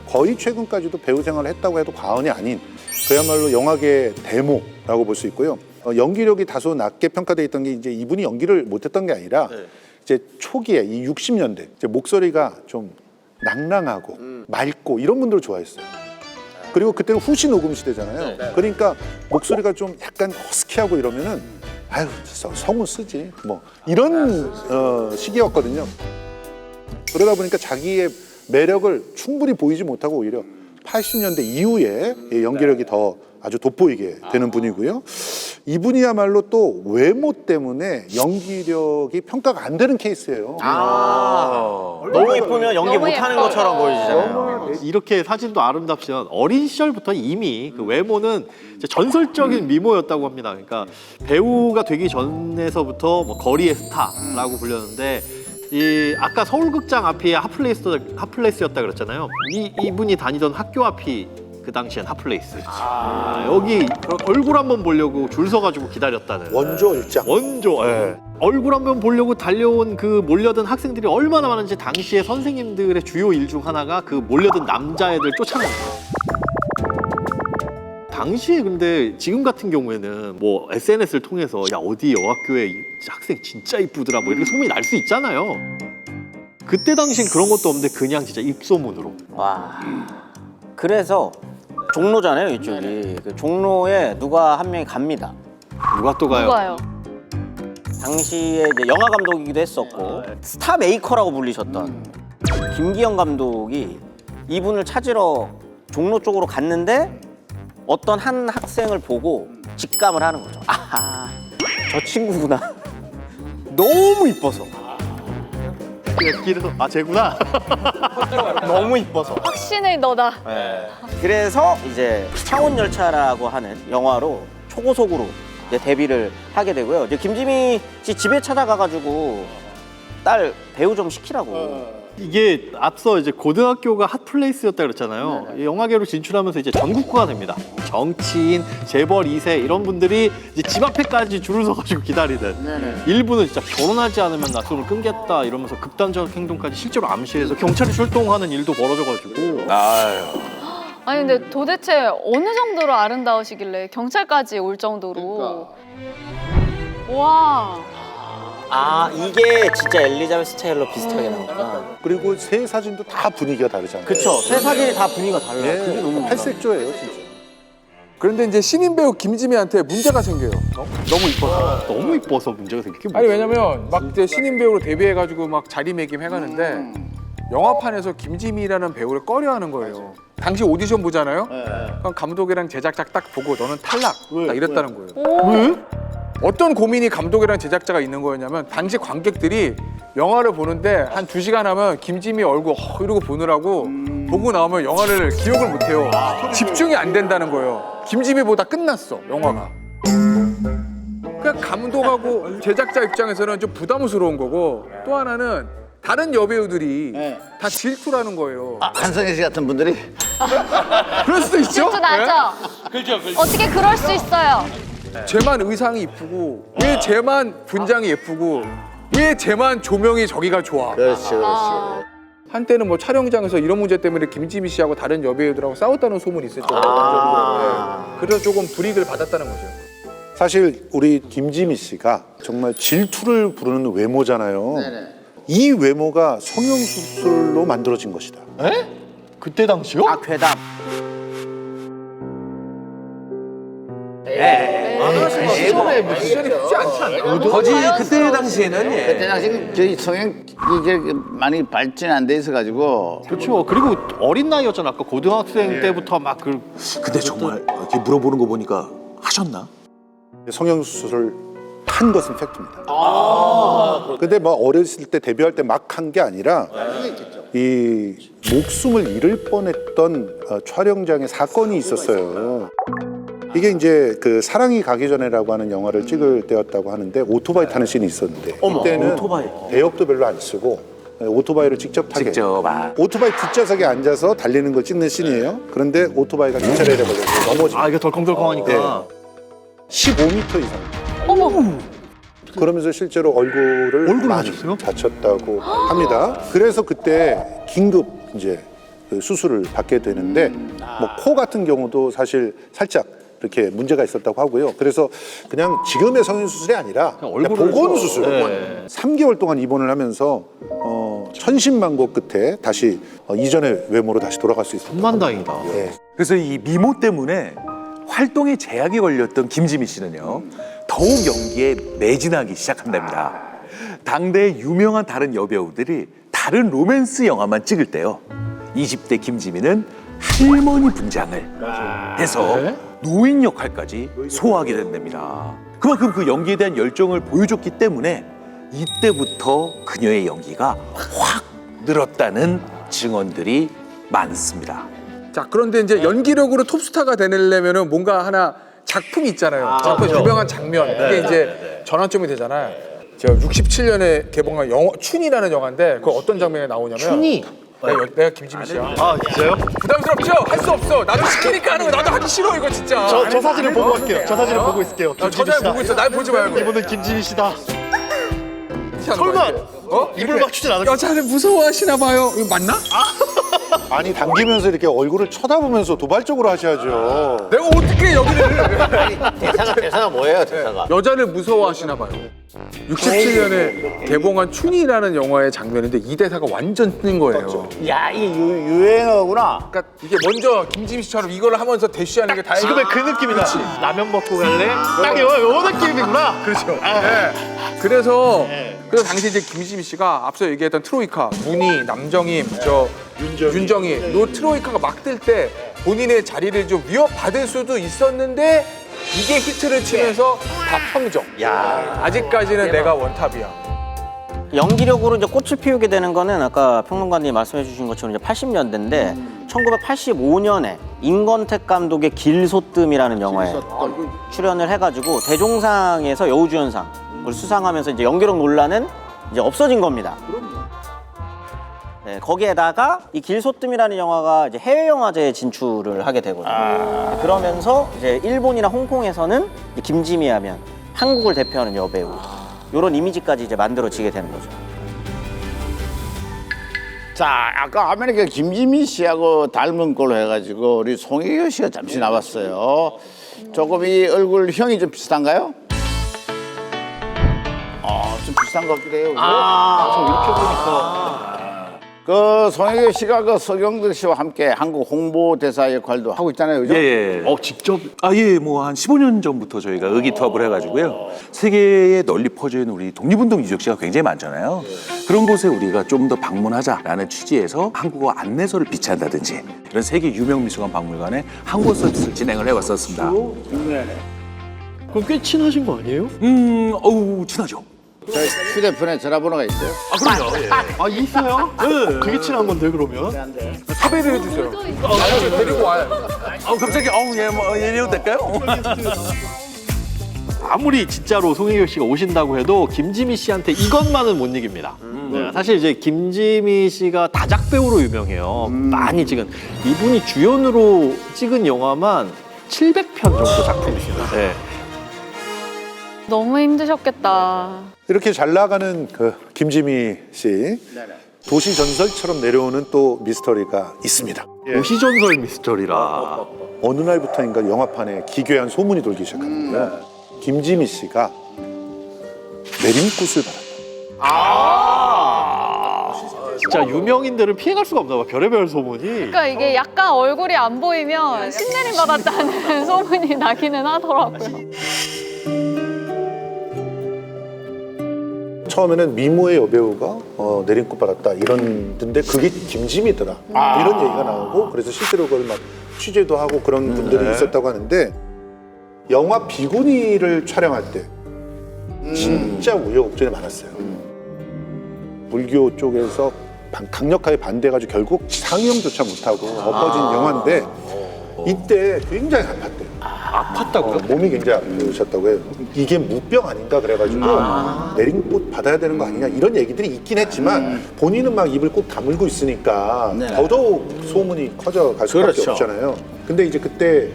거의 최근까지도 배우 생활을 했다고 해도 과언이 아닌 그야말로 영화계 대모라고 볼 수 있고요. 연기력이 다소 낮게 평가돼 있던 게 이제 이분이 연기를 못했던 게 아니라 이제 초기에 이 60년대 이제 목소리가 좀 낭랑하고 맑고 이런 분들을 좋아했어요. 그리고 그때는 후시 녹음 시대잖아요. 그러니까 목소리가 좀 약간 허스키하고 이러면은 아유 성우 쓰지 뭐 이런 시기였거든요. 그러다 보니까 자기의 매력을 충분히 보이지 못하고 오히려 80년대 이후에 연기력이 더 아주 돋보이게 되는 분이고요. 이분이야말로 또 외모 때문에 연기력이 평가가 안 되는 케이스예요.
너무 예쁘면 연기 못하는 것처럼 보이시잖아요.
이렇게 사진도 아름답지만 어린 시절부터 이미 그 외모는 이제 전설적인 미모였다고 합니다. 그러니까 배우가 되기 전에서부터 뭐 거리의 스타라고 불렸는데 이 아까 서울극장 앞이 핫플레이스였다 그랬잖아요. 이분이 다니던 학교 앞이 그 당시엔 핫플레이스. 여기 얼굴 한번 보려고 줄 서가지고 기다렸다는.
원조 일장.
원조. 얼굴 한번 보려고 달려온 그 몰려든 학생들이 얼마나 많은지 당시에 선생님들의 주요 일 중 하나가 그 몰려든 남자애들 쫓아내는 거예요. 당시에 근데 지금 같은 경우에는 뭐 SNS를 통해서 야 어디 여학교에 학생 진짜 이쁘더라 뭐 이렇게 소문이 날 수 있잖아요. 그때 당시엔 그런 것도 없는데 그냥 진짜 입소문으로.
와. 그래서 종로잖아요 이쪽이. 그 종로에 누가 한 명이 갑니다.
누가 또 가요?
누가요?
당시에 이제 영화 감독이기도 했었고 스타 메이커라고 불리셨던 김기영 감독이 이분을 찾으러 종로 쪽으로 갔는데 어떤 한 학생을 보고 직감을 하는 거죠. 아하, 저 친구구나. 너무 이뻐서.
길에서 아 쟤구나.
너무 이뻐서.
확신의 너다.
그래서 이제 창혼열차라고 하는 영화로 초고속으로 이제 데뷔를 하게 되고요. 이제 김지미 씨 집에 찾아가가지고 딸 배우 좀 시키라고.
이게 앞서 이제 고등학교가 핫플레이스였다 그랬잖아요. 이 영화계로 진출하면서 이제 전국구가 됩니다. 정치인, 재벌 2세 이런 분들이 이제 집 앞에까지 줄을 서가지고 기다리는. 일부는 진짜 결혼하지 않으면 낙선을 끊겠다 이러면서 극단적 행동까지 실제로 암시해서 경찰이 출동하는 일도 벌어져가지고.
아니 근데 도대체 어느 정도로 아름다우시길래 경찰까지 올 정도로. 와.
아 이게 진짜 엘리자베스 테일러 비슷하게 나왔구나.
그리고 새 사진도 다 분위기가 다르잖아요.
그쵸. 새 사진이 다 분위기가 달라요.
예,
그게 너무
팔색조예요, 진짜.
그런데 이제 신인 배우 김지미한테 문제가 생겨요. 너무 이뻐서.
너무 이뻐서 문제가 생기게
아니 왜냐면 막 이제 신인 배우로 데뷔해가지고 막 자리매김해가는데 영화판에서 김지미라는 배우를 꺼려하는 거예요. 당시 오디션 보잖아요. 그럼 감독이랑 제작자 딱 보고 너는 탈락. 딱 이랬다는 거예요.
왜?
어떤 고민이 감독이랑 제작자가 있는 거였냐면 당시 관객들이 영화를 보는데 한 2시간 하면 김지미 얼굴 이러고 보느라고 보고 나오면 영화를 기억을 못해요. 집중이 안 된다는 거예요. 김지미보다 끝났어 영화가. 그러니까 감독하고 제작자 입장에서는 좀 부담스러운 거고 또 하나는 다른 여배우들이 다 질투라는 거예요.
한성희 씨 같은 분들이
그럴 수도 있죠?
질투 나죠? 어떻게 그럴 수 있어요?
쟤만 의상이 이쁘고 왜 쟤만 분장이 예쁘고 왜 쟤만 조명이 저기가 좋아.
그렇지.
한때는 뭐 촬영장에서 이런 문제 때문에 김지미 씨하고 다른 여배우들하고 싸웠다는 소문이 있었죠. 그래서 조금 불이익을 받았다는 거죠.
사실 우리 김지미 씨가 정말 질투를 부르는 외모잖아요. 이 외모가 성형수술로 만들어진 것이다.
그때 당시요?
아 괴담.
시절에 쉽지 않지 않나요?
거지 그때 당시에는
그때 당시 저희 성형 이게 많이 발전 안 돼 있어가지고
그렇죠. 그리고 어린 나이였잖아. 아까 고등학생 때부터 막 그.
근데 정말 이렇게 물어보는 거 보니까 하셨나?
성형수술을 한 것은 팩트입니다. 근데 뭐 어렸을 때 데뷔할 때 막 한 게 아니라 이 목숨을 잃을 뻔했던 촬영장에 사건이 있었어요. 이게 이제 그 사랑이 가기 전에라고 하는 영화를 찍을 때였다고 하는데 오토바이 타는 씬이 있었는데 이때는 배역도 별로 안 쓰고 오토바이를 직접 타게 오토바이 뒷좌석에 앉아서 달리는 걸 찍는 씬이에요. 그런데 오토바이가 뒷차례를 걸려서 넘어지고
아 이게 덜컹덜컹하니까.
15m 이상.
어머.
그러면서 실제로 얼굴을 많이 다쳤다고 합니다. 그래서 그때 긴급 이제 그 수술을 받게 되는데 뭐 코 같은 경우도 사실 살짝 이렇게 문제가 있었다고 하고요. 그래서 그냥 지금의 성형수술이 아니라 그냥 보건 수술. 3개월 동안 입원을 하면서 천신만고 끝에 다시 이전의 외모로 다시 돌아갈 수 있었다.
천만다행이다.
그래서 이 미모 때문에 활동에 제약이 걸렸던 김지미 씨는요 더욱 연기에 매진하기 시작한답니다. 당대의 유명한 다른 여배우들이 다른 로맨스 영화만 찍을 때요 20대 김지미는 할머니 분장을 해서 노인 역할까지 소화하게 된답니다. 그만큼 그 연기에 대한 열정을 보여줬기 때문에 이때부터 그녀의 연기가 확 늘었다는 증언들이 많습니다.
자 그런데 이제 연기력으로 톱스타가 되려면은 뭔가 하나 작품이 있잖아요. 작품 유명한 장면. 그게 이제 전환점이 되잖아요. 제가 67년에 개봉한 영화 춘이라는 영화인데 그 어떤 장면에 나오냐면
춘이?
내가 김지미 씨야.
아 진짜요?
부담스럽죠? 할 수 없어. 나도 시키니까 하는 거 나도 하기 싫어 이거 진짜.
저 사진을 보고 갈게요. 저 사진을 보고 있을게요.
저 사진 보고 있어. 날 보지 말고.
이분은 김지미 씨다. 설마 입을 맞추진 않을
여자를 무서워하시나 봐요. 이거 맞나?
아니 당기면서 이렇게 얼굴을 쳐다보면서 도발적으로 하셔야죠.
내가 어떻게 여기를
대사가 뭐예요, 대사가?
여자를 무서워하시나 봐요. 67년에 개봉한 춘이라는 영화의 장면인데 이 대사가 완전 뜬 거예요.
야, 이게 유행어구나.
그러니까 이게 먼저 김지미 씨처럼 이걸 하면서 대쉬하는 게 다행이야.
지금의 그 느낌이다. 라면 먹고 갈래? 딱 요 느낌이구나.
그렇죠. 네. 그래서 당시 이제 김지미 씨가 앞서 얘기했던 트로이카, 문희, 남정임, 윤정희 요 트로이카가 막 뜰 때 본인의 자리를 좀 위협받을 수도 있었는데 이게 히트를 치면서 다 평정. 아직까지는 내가 원탑이야.
연기력으로 이제 꽃을 피우게 되는 거는 아까 평론가님이 말씀해 주신 것처럼 이제 80년대인데 1985년에 임권택 감독의 길소뜸이라는 영화에 출연을 해가지고 대종상에서 여우주연상을 수상하면서 이제 연기력 논란은 이제 없어진 겁니다. 네, 거기에다가 이 길소뜸이라는 영화가 이제 해외 영화제에 진출을 하게 되거든요. 그러면서 이제 일본이나 홍콩에서는 이제 김지미 하면 한국을 대표하는 여배우 이런 이미지까지 이제 만들어지게 되는 거죠.
자, 아까 화면에 그 김지미 씨하고 닮은 걸로 해가지고 우리 송혜교 씨가 잠시 나왔어요. 조금 이 얼굴형이 좀 비슷한가요? 좀 비슷한 것 같기도 해요.
저 이렇게 보니까
그 송혜교 씨가 그 서경덕 씨와 함께 한국 홍보대사 역할도 하고 있잖아요, 그죠?
예.
직접
뭐 한 15년 전부터 저희가 의기투합을 해가지고요. 세계에 널리 퍼져 있는 우리 독립운동 유적지가 굉장히 많잖아요. 그런 곳에 우리가 좀 더 방문하자라는 취지에서 한국어 안내서를 비치한다든지 이런 세계 유명 미술관 박물관에 한국어 서비스를 진행을 해왔었습니다.
그럼 꽤 친하신 거 아니에요?
친하죠.
저 휴대폰에 전화번호가 있어요.
그럼요. 아, 있어요? 네. 되게 친한 건데, 그러면.
섭외를 해주세요. 나를 데리고 와요.
갑자기 이래도 될까요?
아무리 진짜로 송혜교 씨가 오신다고 해도 김지미 씨한테 이것만은 못 이깁니다. 네, 사실 이제 김지미 씨가 다작 배우로 유명해요. 많이 찍은. 이분이 주연으로 찍은 영화만 700편 정도 작품이시는데. 네.
너무 힘드셨겠다.
이렇게 잘 나가는 그 김지미 씨 도시 전설처럼 내려오는 또 미스터리가 있습니다.
도시전설 미스터리라.
어느 날부터인가 영화판에 기괴한 소문이 돌기 시작합니다. 김지미 씨가 내림굿을 받았다.
진짜 유명인들은 피해갈 수가 없나 봐. 별의별 소문이.
그러니까 이게 약간 얼굴이 안 보이면 신내림 받았다는 소문이 나기는 하더라고요.
처음에는 미모의 여배우가 내림굿 받았다 이런데 그게 김지미더라 이런 얘기가 나오고 그래서 실제로 그걸 막 취재도 하고 그런 분들이 있었다고 하는데 영화 비구니를 촬영할 때 진짜 우여곡절이 많았어요. 불교 쪽에서 강력하게 반대해가지고 결국 상영조차 못하고 엎어진 영화인데 이때 굉장히 아팠대요.
아팠다고요?
몸이 굉장히 아프셨다고 해요. 이게 무병 아닌가 그래가지고 내림굿 받아야 되는 거 아니냐 이런 얘기들이 있긴 했지만 본인은 막 입을 꼭 다물고 있으니까 더더욱 소문이 커져갈 수밖에 없잖아요. 근데 이제 그때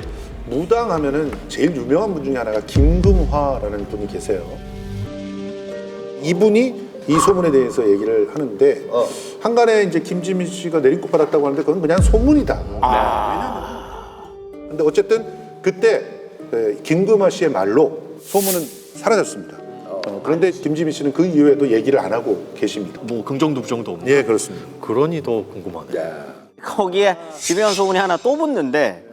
무당하면은 제일 유명한 분 중에 하나가 김금화라는 분이 계세요. 이분이 이 소문에 대해서 얘기를 하는데 한간에 이제 김지미 씨가 내림굿 받았다고 하는데 그건 그냥 소문이다. 근데 어쨌든 그때 김금화 씨의 말로 소문은 사라졌습니다. 그런데 김지미 씨는 그 이후에도 얘기를 안 하고 계십니다.
뭐 긍정도 부정도 없는.
예, 그렇습니다.
그러니 더 궁금하네.
거기에 유명한 소문이 하나 또 붙는데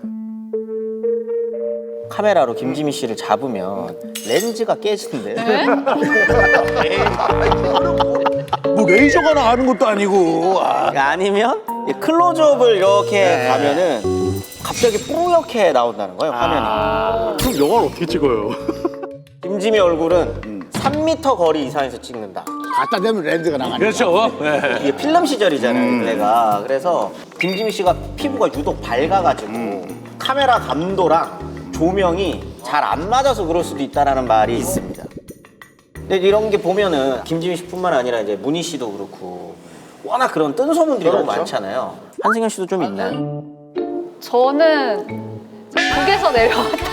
카메라로 김지미 씨를 잡으면 렌즈가 깨진대.
뭐 레이저가 나가는 것도 아니고.
아니면 이 클로즈업을 이렇게 가면은 갑자기 뿌옇게 나온다는 거예요, 화면이.
그럼 영화를 어떻게 찍어요?
김지미 얼굴은 3m 거리 이상에서 찍는다.
갖다 대면 렌즈가 나가니까.
그렇죠.
이게 필름 시절이잖아요, 그때가. 그래서 김지미 씨가 피부가 유독 밝아가지고 카메라 감도랑 조명이 잘 안 맞아서 그럴 수도 있다라는 말이 있습니다. 근데 이런 게 보면은 김지미 씨뿐만 아니라 이제 문희 씨도 그렇고 워낙 그런 뜬 소문들이 너무 많잖아요. 한승연 씨도 좀 있나요?
저는 북에서 내려왔다는.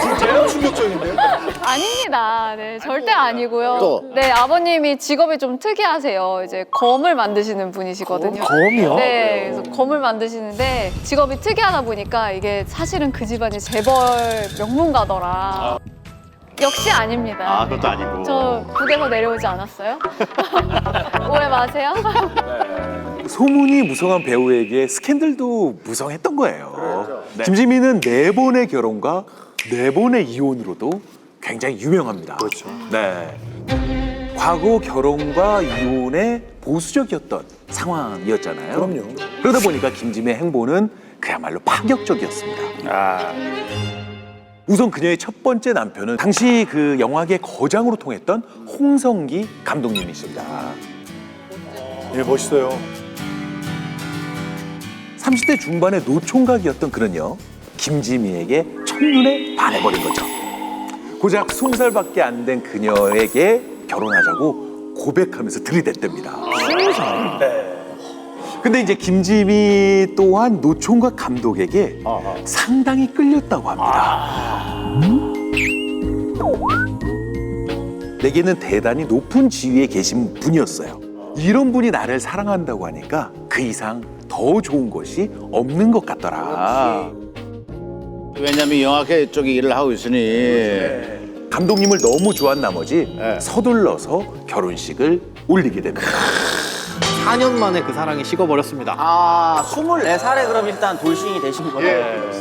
진짜요? 충격적인데요?
아닙니다. 네, 절대 아니고요.
또?
네, 아버님이 직업이 좀 특이하세요. 이제 검을 만드시는 분이시거든요.
검이요?
네, 그래서 검을 만드시는데 직업이 특이하다 보니까 이게 사실은 그 집안이 재벌 명문가더라. 역시 아닙니다.
그것도 아니고.
저 북에서 내려오지 않았어요? 오해 마세요.
소문이 무성한 배우에게 스캔들도 무성했던 거예요. 김지미는 4번의 결혼과 4번의 이혼으로도 굉장히 유명합니다.
그렇죠.
네. 과거 결혼과 이혼에 보수적이었던 상황이었잖아요.
그럼요.
그러다 보니까 김지미의 행보는 그야말로 파격적이었습니다. 우선 그녀의 첫 번째 남편은 당시 그 영화계 거장으로 통했던 홍성기 감독님이십니다.
예, 멋있어요.
30대 중반의 노총각이었던 그는요, 김지미에게 첫눈에 반해버린 거죠. 고작 20살밖에 안 된 그녀에게 결혼하자고 고백하면서 들이댔답니다. 네. 근데 이제 김지미 또한 노총각 감독에게 상당히 끌렸다고 합니다. 내게는 대단히 높은 지위에 계신 분이었어요. 이런 분이 나를 사랑한다고 하니까 그 이상 더 좋은 것이 없는 것 같더라.
왜냐면 영화계 쪽에 일을 하고 있으니
감독님을 너무 좋아한 나머지 서둘러서 결혼식을 올리게 됩니다.
4년 만에 그 사랑이 식어버렸습니다.
아, 24살에 그럼 일단 돌싱이 되신 거예요?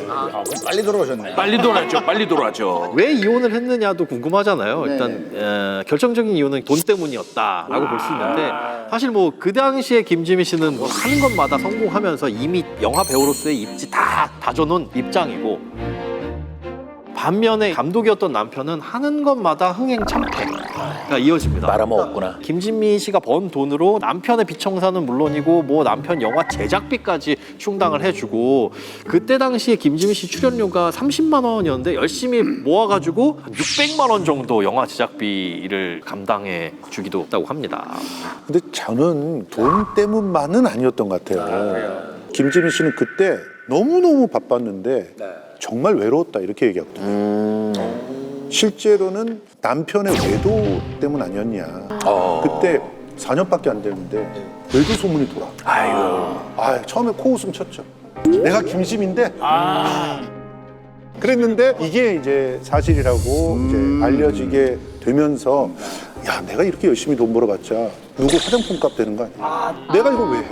빨리 돌아오셨네.
빨리 돌아죠.
왜 이혼을 했느냐도 궁금하잖아요. 일단 결정적인 이유는 돈 때문이었다라고 볼 수 있는데 사실 뭐 그 당시에 김지미 씨는 뭐 하는 것마다 성공하면서 이미 영화 배우로서의 입지 다 다져놓은 입장이고, 반면에 감독이었던 남편은 하는 것마다 흥행참패가 이어집니다.
말아먹었구나.
김진미 씨가 번 돈으로 남편의 비청사는 물론이고 뭐 남편 영화 제작비까지 충당을 해주고, 그때 당시에 김진미 씨 출연료가 30만 원이었는데 열심히 모아가지고 한 600만 원 정도 영화 제작비를 감당해 주기도 했다고 합니다.
근데 저는 돈 때문만은 아니었던 것 같아요. 김지민 씨는 그때 너무너무 바빴는데 정말 외로웠다 이렇게 얘기하거든요. 실제로는 남편의 외도 때문 아니었냐. 그때 4년밖에 안 됐는데 외도 소문이 돌아. 처음에 코웃음 쳤죠. 내가 김지민인데. 그랬는데 이게 이제 사실이라고 이제 알려지게 되면서 야, 내가 이렇게 열심히 돈 벌어봤자 누구 화장품 값 되는 거 아니야. 내가 이걸 왜 해?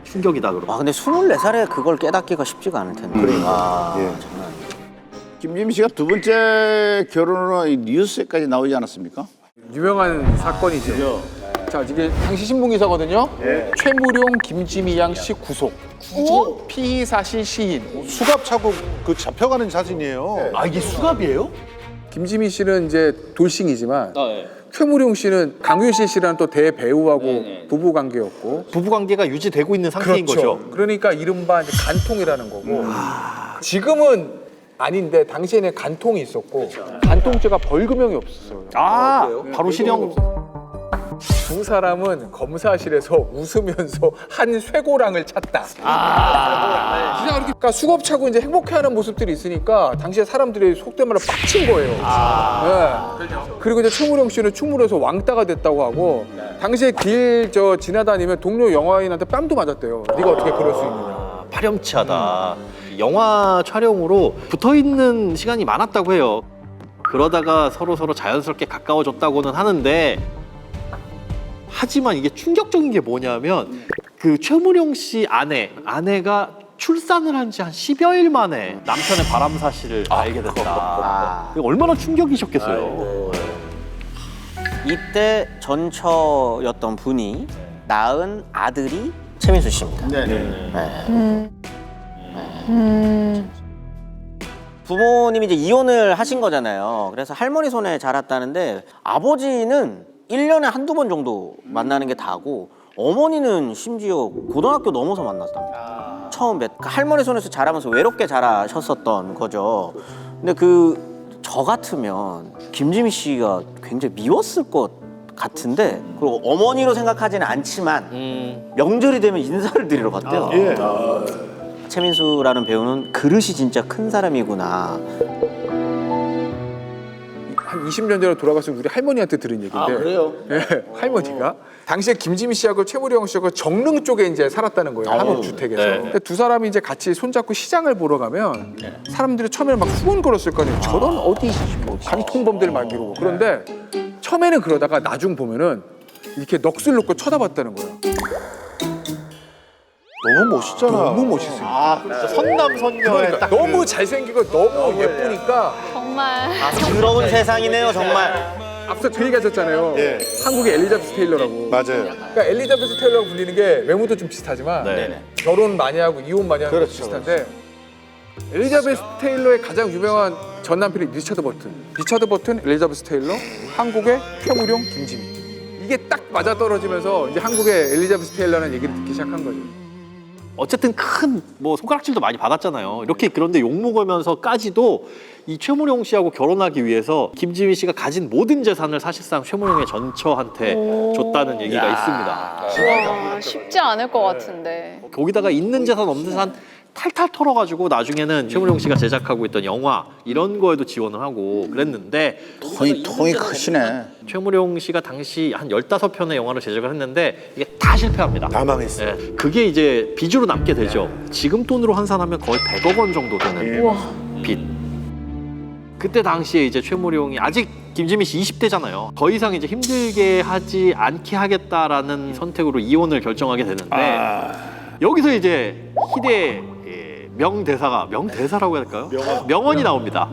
충격이다 그러면.
아, 근데 24살에 그걸 깨닫기가 쉽지가 않을 텐데.
그러니까. 예.
김지미 씨가 두 번째 결혼으로 뉴스에까지 나오지 않았습니까?
유명한 사건이죠. 자, 이게 당시 신문 기사거든요. 최무룡, 김지미 양 씨 구속. 피의 사실 시인.
수갑 차고 그 잡혀가는 사진이에요.
아, 이게 수갑이에요?
김지미 씨는 이제 돌싱이지만 최무룡 씨는 강윤실 씨라는 또 대배우하고 부부 관계였고.
부부 관계가 유지되고 있는 상태인 거죠.
그러니까 이른바 이제 간통이라는 거고. 지금은 아닌데 당시에는 간통이 있었고 간통죄가 벌금형이 없었어요.
바로 실형.
두 사람은 검사실에서 웃으면서 한 쇠고랑을 찾다. 그러니까 수갑 차고 이제 행복해하는 모습들이 있으니까 당시에 사람들이 속된 말로 빡친 거예요. 그리고 이제 최무룡 씨는 충무로에서 왕따가 됐다고 하고 당시에 길 지나다니면 동료 영화인한테 뺨도 맞았대요. 네가 어떻게 그럴 수 있느냐.
파렴치하다. 영화 촬영으로 붙어있는 시간이 많았다고 해요. 그러다가 서로 자연스럽게 가까워졌다고는 하는데, 하지만 이게 충격적인 게 뭐냐면 그 최무룡 씨 아내가 출산을 한 지 한 10여일 만에 남편의 바람 사실을 알게 됐다. 이거 얼마나 충격이셨겠어요.
이때 전처였던 분이 낳은 아들이 최민수 씨입니다. 부모님이 이제 이혼을 하신 거잖아요. 그래서 할머니 손에 자랐다는데 아버지는 1년에 한두 번 정도 만나는 게 다고 어머니는 심지어 고등학교 넘어서 만났답니다. 처음 할머니 손에서 자라면서 외롭게 자라셨었던 거죠. 근데 저 같으면 김지미 씨가 굉장히 미웠을 것 같은데, 그리고 어머니로 생각하지는 않지만 명절이 되면 인사를 드리러 갔대요. 최민수라는 배우는 그릇이 진짜 큰 사람이구나.
한 20년 전에 돌아가신 우리 할머니한테 들은 얘기인데.
그래요?
할머니가 당시에 김지미 씨하고 최무룡 씨하고 정릉 쪽에 이제 살았다는 거예요. 한옥 주택에서. 근데 두 사람이 이제 같이 손잡고 시장을 보러 가면 사람들이 처음에는 막 후원거렸을 거 아니에요. 저런 어디 간통범들 막 이러고. 그런데 처음에는 그러다가 나중 보면은 이렇게 넋을 놓고 쳐다봤다는 거예요.
너무 멋있잖아.
너무 멋있어요.
진짜 선남선녀의
그러니까
딱
너무 잘생기고 너무 예쁘니까.
정말.
부러운 세상이네요, 정말.
앞서 그 얘기 하셨잖아요. 한국의 엘리자베스 테일러라고.
맞아요.
그러니까 엘리자베스 테일러라고 불리는 게 외모도 좀 비슷하지만 결혼 많이 하고 이혼 많이 하는 거 비슷한데 엘리자베스 테일러의 가장 유명한 전 남편이 리처드 버튼. 리처드 버튼, 엘리자베스 테일러, 한국의 최무룡, 김지미. 이게 딱 맞아떨어지면서 이제 한국의 엘리자베스 테일러라는 얘기를 듣기 시작한 거죠.
어쨌든 큰 뭐 손가락질도 많이 받았잖아요. 이렇게 그런데 욕먹으면서까지도 이 최무룡 씨하고 결혼하기 위해서 김지미 씨가 가진 모든 재산을 사실상 최무룡의 전처한테 줬다는 얘기가 있습니다.
와, 쉽지 않을 것 같은데.
거기다가 있는 재산 없는 재산 탈탈 털어가지고 나중에는 최무룡 씨가 제작하고 있던 영화 이런 거에도 지원을 하고 그랬는데
통이 크시네.
최무룡 씨가 당시 한 15편의 영화를 제작을 했는데 이게 다 실패합니다.
다 망했어요.
네, 그게 이제 빚으로 남게 되죠. 지금 돈으로 환산하면 거의 100억 원 정도 되는
우와.
빚. 그때 당시에 이제 최무룡이 아직 김지미 씨 20대잖아요. 더 이상 이제 힘들게 하지 않게 하겠다라는 선택으로 이혼을 결정하게 되는데 여기서 이제 희대의 명대사라고 해야 할까요? 명언이 나옵니다.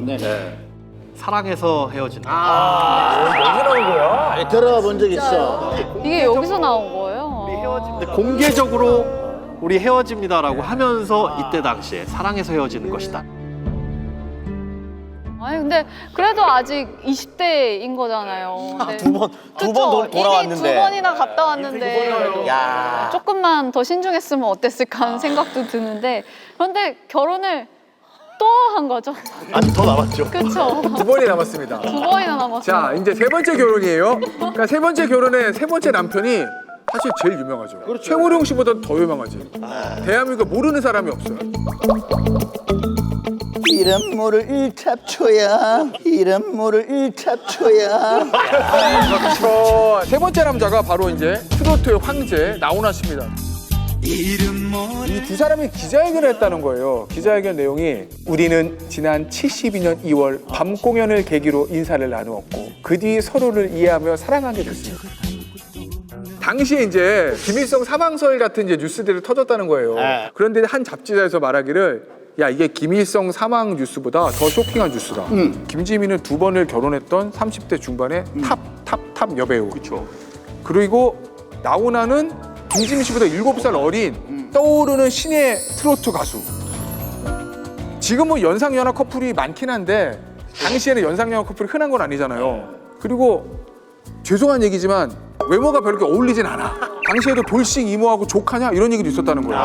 사랑해서 헤어진다.
들어가 본 적 있어.
이게 여기서 나온 거예요?
근데 공개적으로 우리 헤어집니다라고 하면서 이때 당시에 사랑해서 헤어지는 것이다.
아니 근데 그래도 아직 20대인 거잖아요. 네.
두 번
그쵸?
돌아왔는데.
이미 두 번이나 갔다 왔는데
야.
조금만 더 신중했으면 어땠을까 하는 생각도 드는데 그런데 결혼을 또 한 거죠.
아니 더 남았죠.
그렇죠.
두 번이 남았습니다.
두 번이나 남았어요.
자, 이제 세 번째 결혼이에요. 그러니까 세 번째 결혼의 세 번째 남편이 사실 제일 유명하죠. 최무룡 씨보다 더 유명하지. 대한민국에 모르는 사람이 없어요.
이름 모를 일탑초야. 이름 모를 일탑초야.
세 번째 남자가 바로 이제 트로트의 황제 나훈아 씨입니다. 이 두 사람이 기자회견을 했다는 거예요. 기자회견 내용이 우리는 지난 72년 2월 밤 공연을 계기로 인사를 나누었고 그 뒤 서로를 이해하며 사랑하게 됐습니다. 당시에 이제 김일성 사망설 같은 이제 뉴스들이 터졌다는 거예요. 그런데 한 잡지사에서 말하기를 야 이게 김일성 사망 뉴스보다 더 쇼킹한 뉴스다. 김지미는 두 번을 결혼했던 30대 중반의 탑 여배우.
그렇죠.
그리고 나훈아는 김지미 씨보다 7살 어린 떠오르는 신의 트로트 가수. 지금은 연상연하 커플이 많긴 한데 당시에는 연상연하 커플이 흔한 건 아니잖아요. 그리고 죄송한 얘기지만 외모가 별로 그렇게 어울리진 않아. 당시에도 돌싱 이모하고 족하냐 이런 얘기도 있었다는 거예요.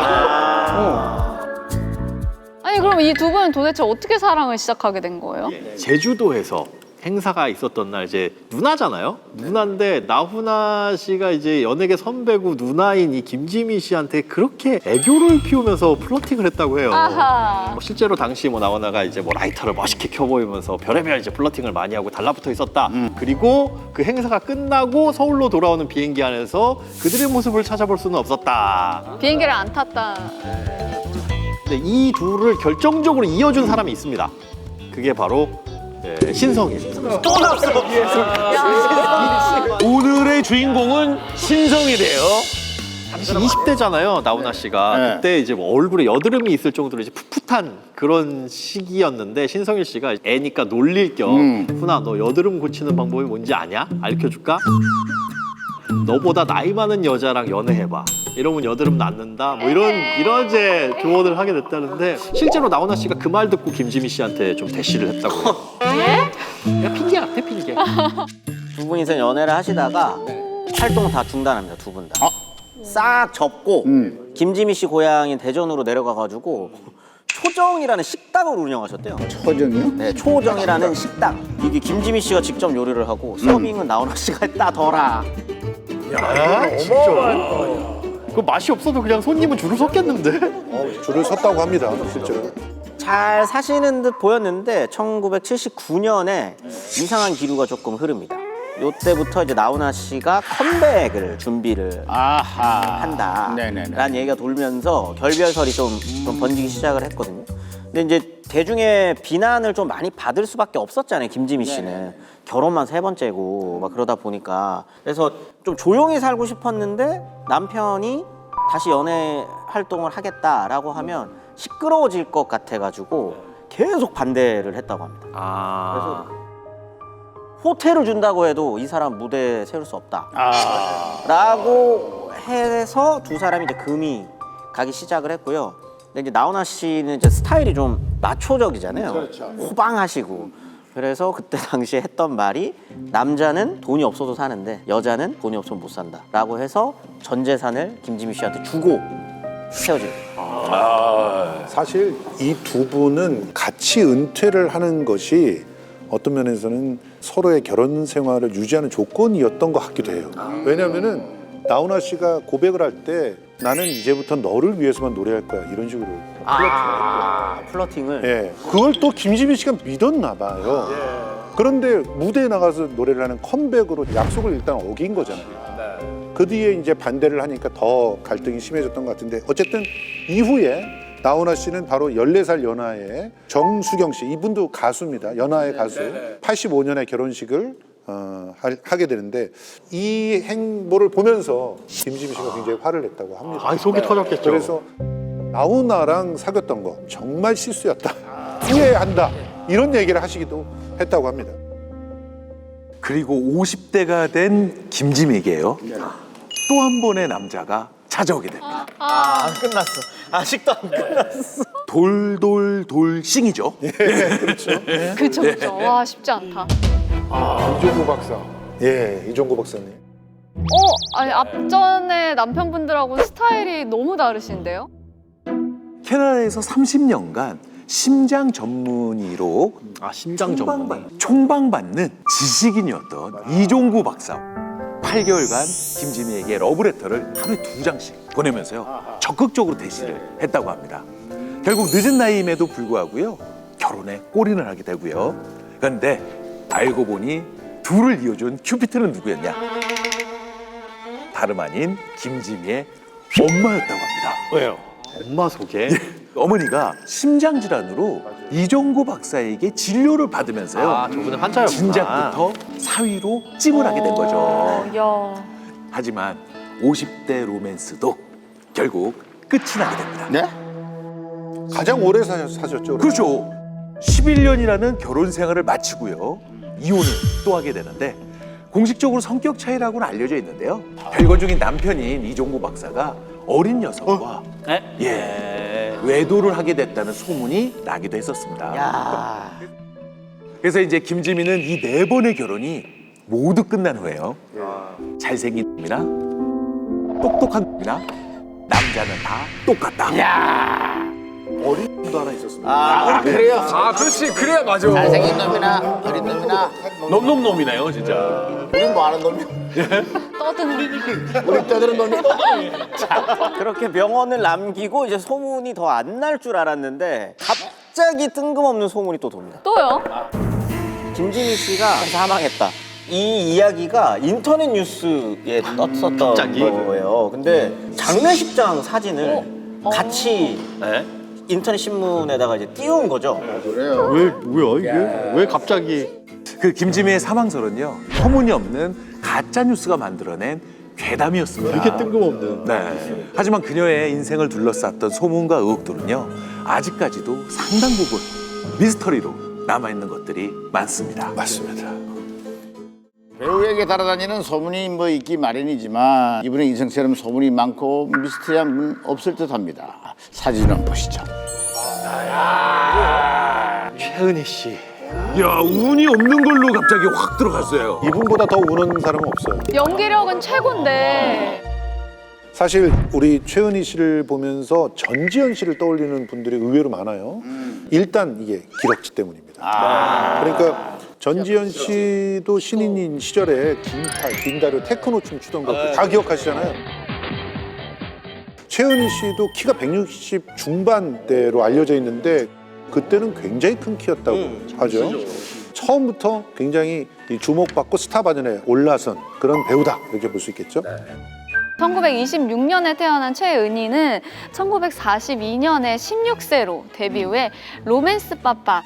아니 그럼 이 두 분은 도대체 어떻게 사랑을 시작하게 된 거예요?
제주도에서 행사가 있었던 날 이제 누나잖아요. 누나인데 나훈아 씨가 이제 연예계 선배고 누나인 이 김지미 씨한테 그렇게 애교를 피우면서 플러팅을 했다고 해요.
아하.
뭐 실제로 당시 뭐 나훈아가 이제 뭐 라이터를 멋있게 켜보이면서 별의별 이제 플러팅을 많이 하고 달라붙어 있었다. 그리고 그 행사가 끝나고 서울로 돌아오는 비행기 안에서 그들의 모습을 찾아볼 수는 없었다.
비행기를 안 탔다.
근데 이 둘을 결정적으로 이어준 사람이 있습니다. 그게 바로 신성일.
오늘의 주인공은 신성이래요.
당시 20대잖아요, 나훈아 씨가.
네.
그때 이제 뭐 얼굴에 여드름이 있을 정도로 이제 풋풋한 그런 시기였는데 신성일 씨가 애니까 놀릴 겸 훈아 너 여드름 고치는 방법이 뭔지 아냐? 알려줄까? 너보다 나이 많은 여자랑 연애해봐. 이러면 여드름 낫는다. 뭐 이런 이제 조언을 하게 됐다는데 실제로 나훈아 씨가 그 말 듣고 김지미 씨한테 좀 대시를 했다고. 야 핑계 같아 핑계.
두 분이서 연애를 하시다가 활동 다 중단합니다. 두 분 다. 싹 접고 김지미 씨 고향인 대전으로 내려가가지고 초정이라는 식당을 운영하셨대요.
초정이요?
네, 초정이라는 식당. 이게 김지미 씨가 직접 요리를 하고 서빙은 나훈아 씨가 했다더라.
야 진짜? 그 맛이 없어도 그냥 손님은 줄을 섰겠는데?
줄을 섰다고 합니다, 실제로.
잘 사시는 듯 보였는데 1979년에 이상한 기류가 조금 흐릅니다. 요때부터 이제 나훈아 씨가 컴백을 준비를 한다 라는 얘기가 돌면서 결별설이 좀 번지기 시작을 했거든요. 근데 이제 대중의 비난을 좀 많이 받을 수밖에 없었잖아요. 김지미 씨는 결혼만 3번째고 막 그러다 보니까 그래서 좀 조용히 살고 싶었는데 남편이 다시 연애 활동을 하겠다라고 하면 시끄러워질 것 같아가지고 계속 반대를 했다고 합니다. 그래서 호텔을 준다고 해도 이 사람 무대에 세울 수 없다 라고 해서 두 사람이 이제 금이 가기 시작을 했고요. 근데 이제 나훈아 씨는 이제 스타일이 좀 마초적이잖아요. 호방하시고. 그래서 그때 당시에 했던 말이 남자는 돈이 없어도 사는데 여자는 돈이 없으면 못 산다 라고 해서 전 재산을 김지미 씨한테 주고 헤어진 거예요.
사실 이 두 분은 같이 은퇴를 하는 것이 어떤 면에서는 서로의 결혼 생활을 유지하는 조건이었던 것 같기도 해요. 왜냐하면은 나훈아 씨가 고백을 할 때 나는 이제부터 너를 위해서만 노래할 거야 이런 식으로
플러팅을.
예, 그걸 또 김지미 씨가 믿었나 봐요. 그런데 무대에 나가서 노래를 하는 컴백으로 약속을 일단 어긴 거잖아요. 그 뒤에 이제 반대를 하니까 더 갈등이 심해졌던 것 같은데 어쨌든 이후에 나훈아 씨는 바로 14살 연하의 정수경 씨, 이분도 가수입니다. 연하의 가수. 85년에 결혼식을 하게 되는데 이 행보를 보면서 김지미 씨가 굉장히 화를 냈다고 합니다.
아, 속이 터졌겠죠.
그래서 나훈아랑 사귀었던 거 정말 실수였다. 후회한다. 이런 얘기를 하시기도 했다고 합니다.
그리고 50대가 된 김지미에게요. 또 한 번의 남자가 찾아오게 됩니다.
안 끝났어. 아직도 안 끝났어.
돌돌돌싱이죠.
그쵸. 와, 쉽지 않다.
이종구 박사. 예, 이종구 박사님.
아니, 앞전에 남편분들하고 스타일이 너무 다르신데요?
캐나다에서 30년간 심장 전문의로
심장 전문.
총방받는 지식인이었던 이종구 박사. 8개월간 김지미에게 러브레터를 하루에 2장씩 보내면서요 적극적으로 대시를 했다고 합니다. 결국 늦은 나이임에도 불구하고요 결혼에 골인을 하게 되고요. 그런데 알고 보니 둘을 이어준 큐피트는 누구였냐? 다름 아닌 김지미의 엄마였다고 합니다.
왜요? 엄마 소개?
어머니가 심장 질환으로 이종구 박사에게 진료를 받으면서요.
저분은 환자였구나.
진작부터 사위로 찜을 하게 된 거죠.
야.
하지만 50대 로맨스도 결국 끝이 나게 됩니다.
네? 가장 오래 사셨죠?
그렇죠. 11년이라는 결혼 생활을 마치고요. 이혼을 또 하게 되는데 공식적으로 성격 차이라고는 알려져 있는데요. 별거 중인 남편인 이종구 박사가 어린 여성과 외도를 하게 됐다는 소문이 나기도 했었습니다. 그래서 이제 김지미는 이 4번의 결혼이 모두 끝난 후에요. 잘생긴 놈이나 똑똑한 놈이나 남자는 다 똑같다.
어린 놈도 하나 있었습니다.
그래요?
아, 그렇지. 그래야 맞아.
잘생긴 놈이나 어린 놈이나
놈놈놈이네요, 진짜.
우린 뭐 하는 놈이야?
떠드는.
우리 떠드는 놈이
그렇게 명언을 남기고 이제 소문이 더 안 날 줄 알았는데 갑자기 뜬금없는 소문이 또 돕니다.
또요?
김지미 씨가 사망했다. 이 이야기가 인터넷 뉴스에 떴었던
갑자기?
거예요. 근데 장례식장 사진을 같이
네?
인터넷 신문에다가 이제 띄운 거죠.
그래요.
뭐야, 이게? 왜 갑자기?
그 김지미의 사망설은요. 터무니없는 가짜 뉴스가 만들어낸 괴담이었습니다.
이렇게 뜬금없는.
네. 하지만 그녀의 인생을 둘러쌌던 소문과 의혹들은요. 아직까지도 상당 부분 미스터리로 남아있는 것들이 많습니다.
맞습니다.
배우에게 달아다니는 소문이 뭐 있기 마련이지만 이분의 인생처럼 소문이 많고 미스터리한 분 없을 듯합니다. 사진 한번 보시죠.
최은희 씨.
야, 운이 없는 걸로 갑자기 확 들어갔어요.
이분보다 더 우는 사람은 없어요.
연기력은 최고인데.
사실 우리 최은희 씨를 보면서 전지현 씨를 떠올리는 분들이 의외로 많아요. 일단 이게 기럭지 때문입니다. 그러니까 전지현 씨도 신인인 시절에 긴다루 테크노 춤 추던 거 다 기억하시잖아요. 최은희 씨도 키가 160 중반대로 알려져 있는데 그때는 굉장히 큰 키였다고 하죠. 처음부터 굉장히 주목받고 스타 반열에 올라선 그런 배우다 이렇게 볼 수 있겠죠.
1926년에 태어난 최은희는 1942년에 16세로 데뷔 후에 로맨스 빠빠,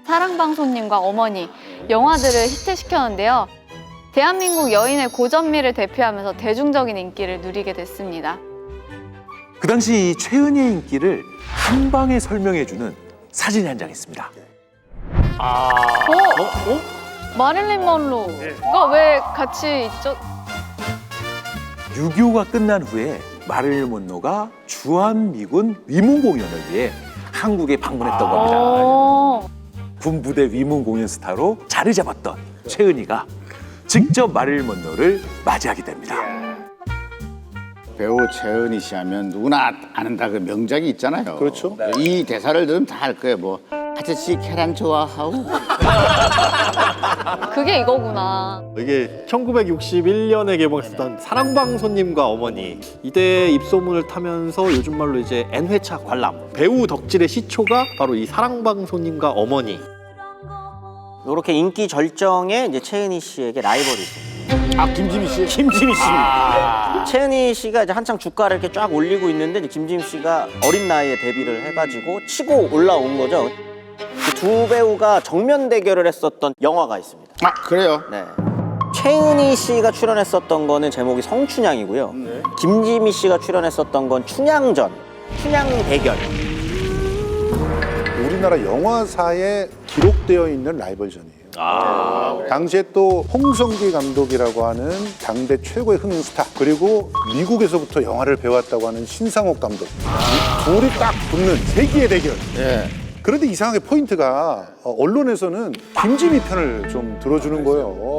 사랑방송님과 어머니 영화들을 히트시켰는데요. 대한민국 여인의 고전미를 대표하면서 대중적인 인기를 누리게 됐습니다.
그 당시 이 최은희의 인기를 한 방에 설명해주는 사진이 한 장 있습니다.
마릴린 먼로가 왜 같이 있죠?
6.25가 끝난 후에 마릴린 먼로가 주한미군 위문 공연을 위해 한국에 방문했던 겁니다.
어.
군부대 위문 공연 스타로 자리 잡았던 최은희가 직접 마릴린 먼로를 맞이하게 됩니다.
배우 최은희 씨 하면 누구나 아는다 그 명작이 있잖아요.
그렇죠.
이 대사를 들으면 다 알 거예요. 뭐 아저씨 계란 좋아하오.
그게 이거구나.
이게 1961년에 개봉했었던 사랑방손님과 어머니. 이때 입소문을 타면서 요즘 말로 이제 N회차 관람. 배우 덕질의 시초가 바로 이 사랑방손님과 어머니.
이렇게 인기 절정에 이제 최은희 씨에게 라이벌이 있습니다.
아 김지미 씨.
김지미 씨입니다. 최은희 씨가 이제 한창 주가를 이렇게 쫙 올리고 있는데 이제 김지미 씨가 어린 나이에 데뷔를 해가지고 치고 올라온 거죠. 그 두 배우가 정면 대결을 했었던 영화가 있습니다.
아 그래요?
네. 최은희 씨가 출연했었던 거는 제목이 성춘향이고요. 김지미 씨가 출연했었던 건 춘향전, 춘향 대결.
우리나라 영화사에 기록되어 있는 라이벌전이에요. 당시에 또 홍성기 감독이라고 하는 당대 최고의 흥행 스타, 그리고 미국에서부터 영화를 배웠다고 하는 신상옥 감독, 이 둘이 딱 붙는 세기의 대결.
예.
그런데 이상하게 포인트가 언론에서는 김지미 편을 좀 들어주는 거예요.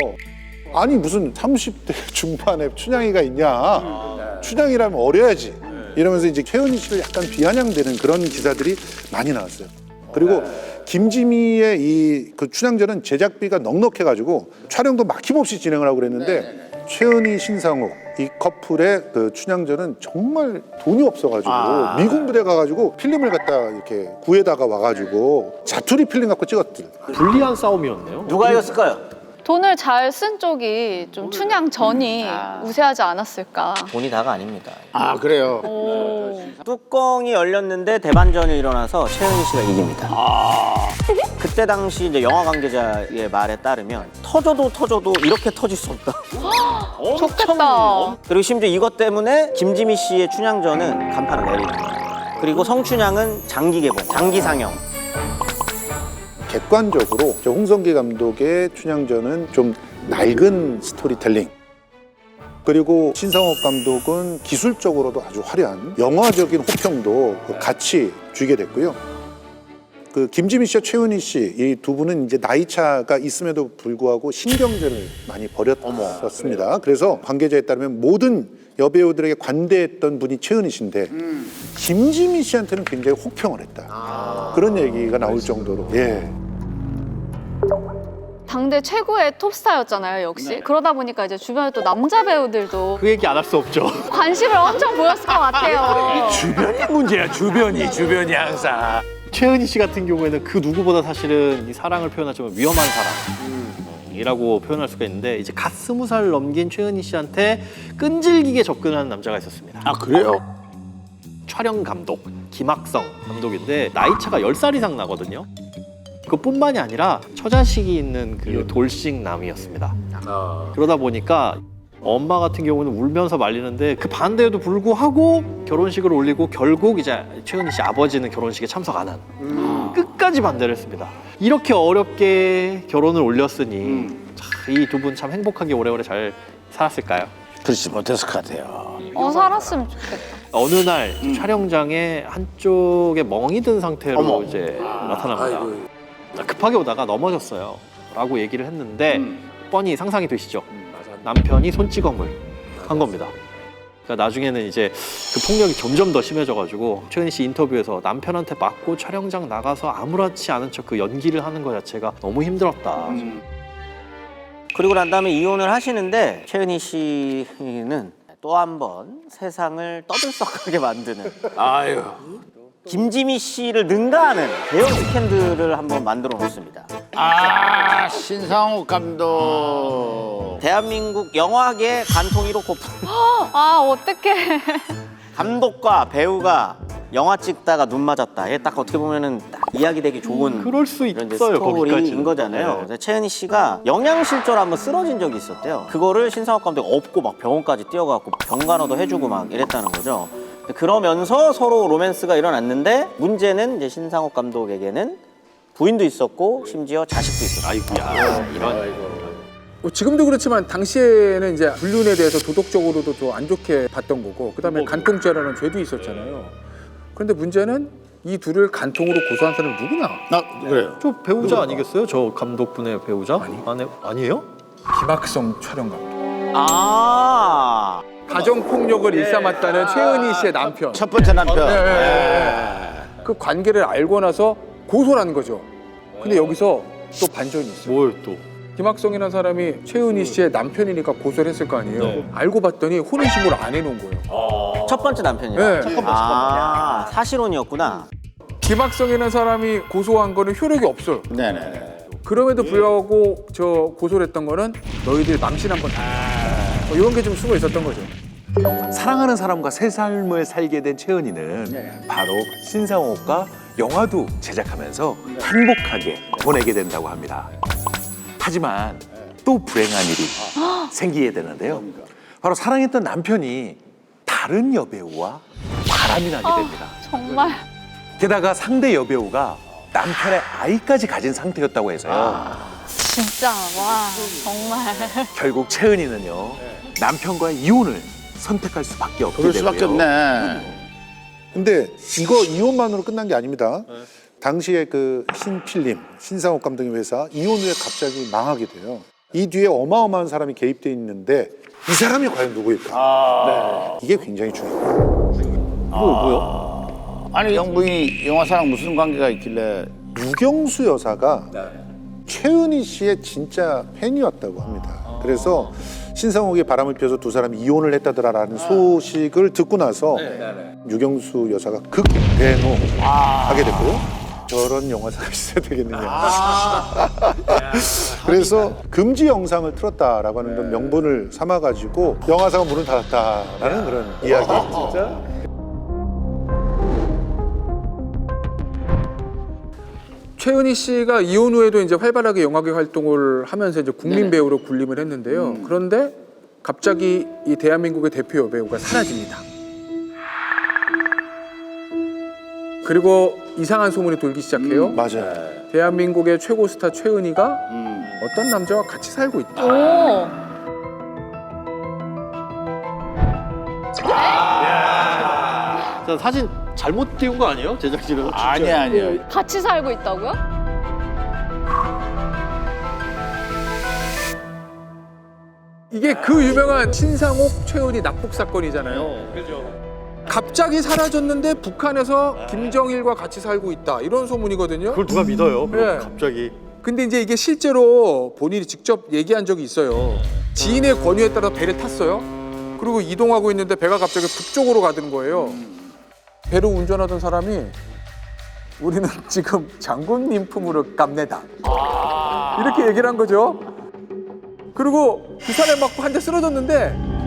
아니 무슨 30대 중반에 춘향이가 있냐, 춘향이라면 어려야지, 이러면서 이제 최은희 씨를 약간 비아냥대는 그런 기사들이 많이 나왔어요. 그리고 김지미의 이 그 춘향전은 제작비가 넉넉해가지고 촬영도 막힘없이 진행을 하고 그랬는데 최은희, 신상옥 이 커플의 그 춘향전은 정말 돈이 없어가지고 미군 부대 가가지고 필름을 갖다 이렇게 구해다가 와가지고 자투리 필름 갖고 찍었들.
불리한 싸움이었네요.
누가 이겼을까요?
돈을 잘 쓴 쪽이 좀 춘향전이 우세하지 않았을까.
돈이 다가 아닙니다.
아 그래요.
오.
뚜껑이 열렸는데 대반전이 일어나서 최은희 씨가 이깁니다. 그때 당시 이제 영화 관계자의 말에 따르면 터져도 이렇게 터질 수 없다.
좋겠다.
그리고 심지어 이것 때문에 김지미 씨의 춘향전은 간판을 내리는 거예요. 그리고 성춘향은 장기 개봉, 장기 상영.
객관적으로 홍성기 감독의 춘향전은 좀 낡은 스토리텔링, 그리고 신상옥 감독은 기술적으로도 아주 화려한 영화적인 호평도 같이 주게 됐고요. 그 김지미 씨와 최은희 씨 이 두 분은 이제 나이 차가 있음에도 불구하고 신경전을 많이 벌였었습니다. 그래서 관계자에 따르면 모든 여배우들에게 관대했던 분이 최은희 씨인데 김지미 씨한테는 굉장히 혹평을 했다. 그런 얘기가 나올 정도로. 예.
당대 최고의 톱스타였잖아요, 역시. 그러다 보니까 이제 주변에 또 남자 배우들도
그 얘기 안 할 수 없죠.
관심을 엄청 보였을 것 같아요.
주변이 문제야, 주변이 항상.
최은희 씨 같은 경우에는 그 누구보다 사실은 이 사랑을 표현하자면 위험한 사랑이라고 표현할 수가 있는데, 이제 갓 20살 넘긴 최은희 씨한테 끈질기게 접근하는 남자가 있었습니다.
아 그래요?
촬영 감독 김학성 감독인데 나이 차가 10살 이상 나거든요. 그뿐만이 아니라 처자식이 있는 그 돌싱남이었습니다. 그러다 보니까 엄마 같은 경우는 울면서 말리는데 그 반대에도 불구하고 결혼식을 올리고 결국 이제 최은희 씨 아버지는 결혼식에 참석 안 한. 끝까지 반대를 했습니다. 이렇게 어렵게 결혼을 올렸으니 이 두 분 참 행복하게 오래오래 잘 살았을까요?
그렇지 못했을 것 같아요.
살았으면 좋겠다.
어느 날 촬영장에 한쪽에 멍이 든 상태로 이제 나타납니다. 급하게 오다가 넘어졌어요 라고 얘기를 했는데 뻔히 상상이 되시죠? 남편이 손찌검을 한 겁니다. 그러니까 나중에는 이제 그 폭력이 점점 더 심해져가지고 최은희 씨 인터뷰에서 남편한테 맞고 촬영장 나가서 아무렇지 않은 척 그 연기를 하는 것 자체가 너무 힘들었다.
그리고 난 다음에 이혼을 하시는데 최은희 씨는 또 한 번 세상을 떠들썩하게 만드는 김지미 씨를 능가하는 대형 스캔들을 한번 만들어 놓습니다.
아 신상옥 감독.
대한민국 영화계 간통 1호 코프.
어떡해.
감독과 배우가 영화 찍다가 눈 맞았다. 이게 딱 어떻게 보면은 딱 이야기 되기 좋은
그럴 수
이런 이제
있어요,
스토리인
거기까지는.
거잖아요.
네.
그래서 최은희 씨가 영양실조로 한번 쓰러진 적이 있었대요. 그거를 신상옥 감독이 업고 막 병원까지 뛰어가고 병간호도 해주고 막 이랬다는 거죠. 그러면서 서로 로맨스가 일어났는데 문제는 이제 신상옥 감독에게는 부인도 있었고 심지어 자식도 있었어요.
아이고야 이런.
지금도 그렇지만 당시에는 이제 불륜에 대해서 도덕적으로도 더 안 좋게 봤던 거고, 그다음에 간통죄라는 죄도 있었잖아요. 그런데 문제는 이 둘을 간통으로 고소한 사람 누구나?
그래요.
저 배우자 아니겠어요? 저 감독분의 배우자? 아니에요?
김학성 촬영 감독.
아.
가정폭력을 일삼았다는 최은희 씨의 남편.
첫 번째 남편.
그 관계를 알고 나서 고소를 한 거죠. 근데 여기서 또 반전이 있어요.
뭘 또?
김학성이라는 사람이 최은희 씨의 남편이니까 고소를 했을 거 아니에요. 알고 봤더니 혼인신고를 안 해놓은 거예요.
첫 번째 남편이요.
네.
아, 사실혼이었구나.
김학성이라는 사람이 고소한 거는 효력이 없어요.
네네.
그럼에도 불구하고 저 고소를 했던 거는 너희들 망신 한번 이런 게 좀 숨어 있었던 거죠.
사랑하는 사람과 새 삶을 살게 된 채은이는 바로 신상옥과 영화도 제작하면서 행복하게 보내게 된다고 합니다. 하지만 또 불행한 일이 생기게 되는데요. 바로 사랑했던 남편이 다른 여배우와 바람이 나게 됩니다.
정말.
게다가 상대 여배우가 남편의 아이까지 가진 상태였다고 해서요.
진짜 와 정말.
결국 채은이는요 남편과의 이혼을 선택할 수밖에 없게
그럴
되고요.
수밖에 없네.
근데 이거 이혼만으로 끝난 게 아닙니다. 당시에 그 신필름, 신상옥 감독의 회사 이혼 후에 갑자기 망하게 돼요. 이 뒤에 어마어마한 사람이 개입돼 있는데 이 사람이 과연 누구일까? 이게 굉장히 중요해요.
뭐요?
아니 영부인이 영화사랑 무슨 관계가 있길래?
유경수 여사가 최은희 씨의 진짜 팬이었다고 합니다. 그래서 신상옥이 바람을 피워서 두 사람이 이혼을 했다더라라는 소식을 듣고 나서 유경수 여사가 극대노하게 됐고요. 저런 영화사가 있어야 되겠느냐. 그래서 금지 영상을 틀었다라고 하는 그런 명분을 삼아가지고 영화사가 문을 닫았다라는 그런 이야기. 진짜.
최은희 씨가 이혼 후에도 이제 활발하게 영화계 활동을 하면서 이제 국민 배우로 군림을 했는데요. 그런데 갑자기 이 대한민국의 대표 여배우가 사라집니다. 그리고 이상한 소문이 돌기 시작해요.
맞아요.
대한민국의 최고 스타 최은희가 어떤 남자와 같이 살고 있다.
오.
자, 사진 잘못 띄운 거 아니에요? 제작진은?
아니야.
같이 살고 있다고요?
이게 그 유명한 신상옥 최은희 납북 사건이잖아요. 갑자기 사라졌는데 북한에서 김정일과 같이 살고 있다 이런 소문이거든요.
그걸 누가 믿어요?
네.
갑자기.
근데 이제 이게 실제로 본인이 직접 얘기한 적이 있어요. 지인의 권유에 따라 배를 탔어요. 그리고 이동하고 있는데 배가 갑자기 북쪽으로 가는 거예요. 배를 운전하던 사람이 우리는 지금 장군님 품으로 갑니다. 이렇게 얘기를 한 거죠. 그리고 기사를 맞고 한 대 쓰러졌는데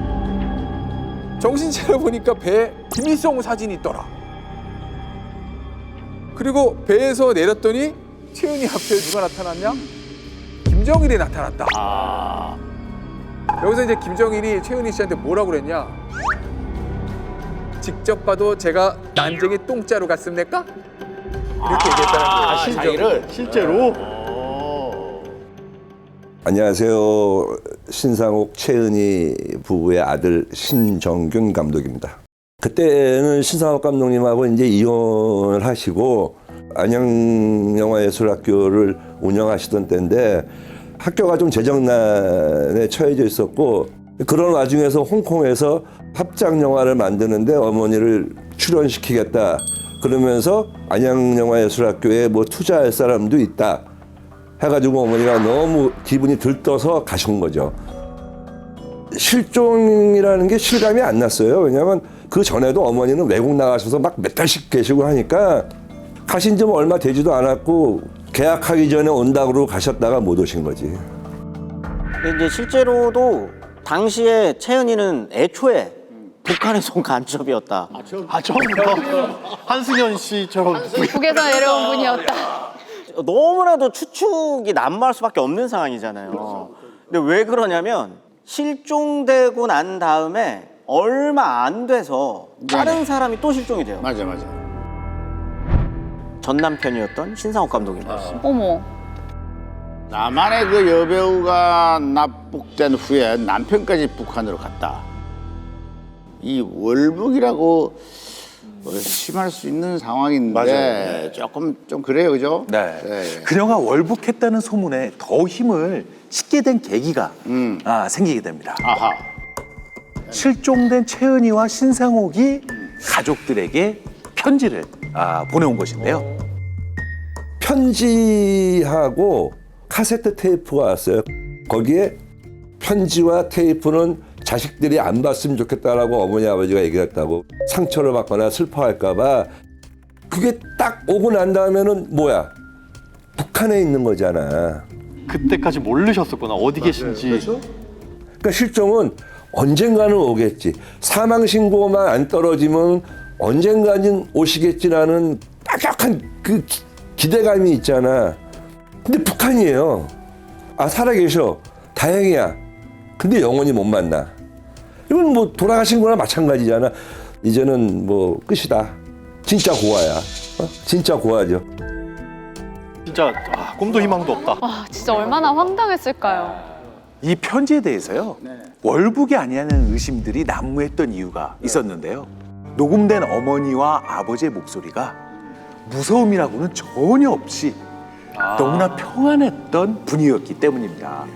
정신 차려 보니까 배에 김일성 사진이 있더라. 그리고 배에서 내렸더니 최은희 앞에 누가 나타났냐? 김정일이 나타났다. 여기서 이제 김정일이 최은희 씨한테 뭐라고 그랬냐? 직접 봐도 제가 난쟁이 똥자루 같습니까? 이렇게 얘기했다는 거예요.
자기를
실제로?
안녕하세요. 신상옥 최은희 부부의 아들 신정균 감독입니다. 그때는 신상옥 감독님하고 이제 이혼을 하시고 안양영화예술학교를 운영하시던 때인데 학교가 좀 재정난에 처해져 있었고 그런 와중에서 홍콩에서 합작 영화를 만드는데 어머니를 출연시키겠다 그러면서 안양영화예술학교에 뭐 투자할 사람도 있다 해가지고 어머니가 너무 기분이 들떠서 가신 거죠. 실종이라는 게 실감이 안 났어요. 왜냐하면 그 전에도 어머니는 외국 나가셔서 막 몇 달씩 계시고 하니까 가신 지 얼마 되지도 않았고 계약하기 전에 온다고 그러고 가셨다가 못 오신 거지.
근데 이제 실제로도 당시에 최은희는 애초에 북한에서 온 간첩이었다.
처음부터 한승연 씨처럼.
북에서 내려온 분이었다.
너무나도 추측이 난무할 수밖에 없는 상황이잖아요. 근데 왜 그러냐면 실종되고 난 다음에 얼마 안 돼서 다른 사람이 또 실종이 돼요.
맞아.
전 남편이었던 신상옥 감독입니다.
어머.
나만의 그 여배우가 납북된 후에 남편까지 북한으로 갔다. 이 월북이라고 심할 수 있는 상황인데
맞아요.
조금 좀 그래요, 그죠?
네.
네.
그녀가 월북했다는 소문에 더 힘을 싣게 된 계기가 생기게 됩니다.
아하.
실종된 채은이와 신상옥이 가족들에게 편지를 보내온 것인데요.
편지하고 카세트 테이프가 왔어요. 거기에 편지와 테이프는 자식들이 안 봤으면 좋겠다라고 어머니 아버지가 얘기했다고, 상처를 받거나 슬퍼할까 봐. 그게 딱 오고 난 다음에는 뭐야, 북한에 있는 거잖아.
그때까지 모르셨었구나. 어디 계신지.
그러니까 실종은 언젠가는 오겠지. 사망 신고만 안 떨어지면 언젠가는 오시겠지라는 딱딱한 그 기대감이 있잖아. 근데 북한이에요. 살아계셔. 다행이야. 근데 영원히 못 만나. 이건 뭐 돌아가신 거나 마찬가지잖아. 이제는 뭐 끝이다. 진짜 고아야. 진짜 고아죠.
진짜 꿈도 희망도 없다.
와, 진짜 얼마나 황당했을까요?
이 편지에 대해서요, 월북이 아니냐는 의심들이 난무했던 이유가 있었는데요. 녹음된 어머니와 아버지의 목소리가 무서움이라고는 전혀 없이 너무나 평안했던 분위기였기 때문입니다.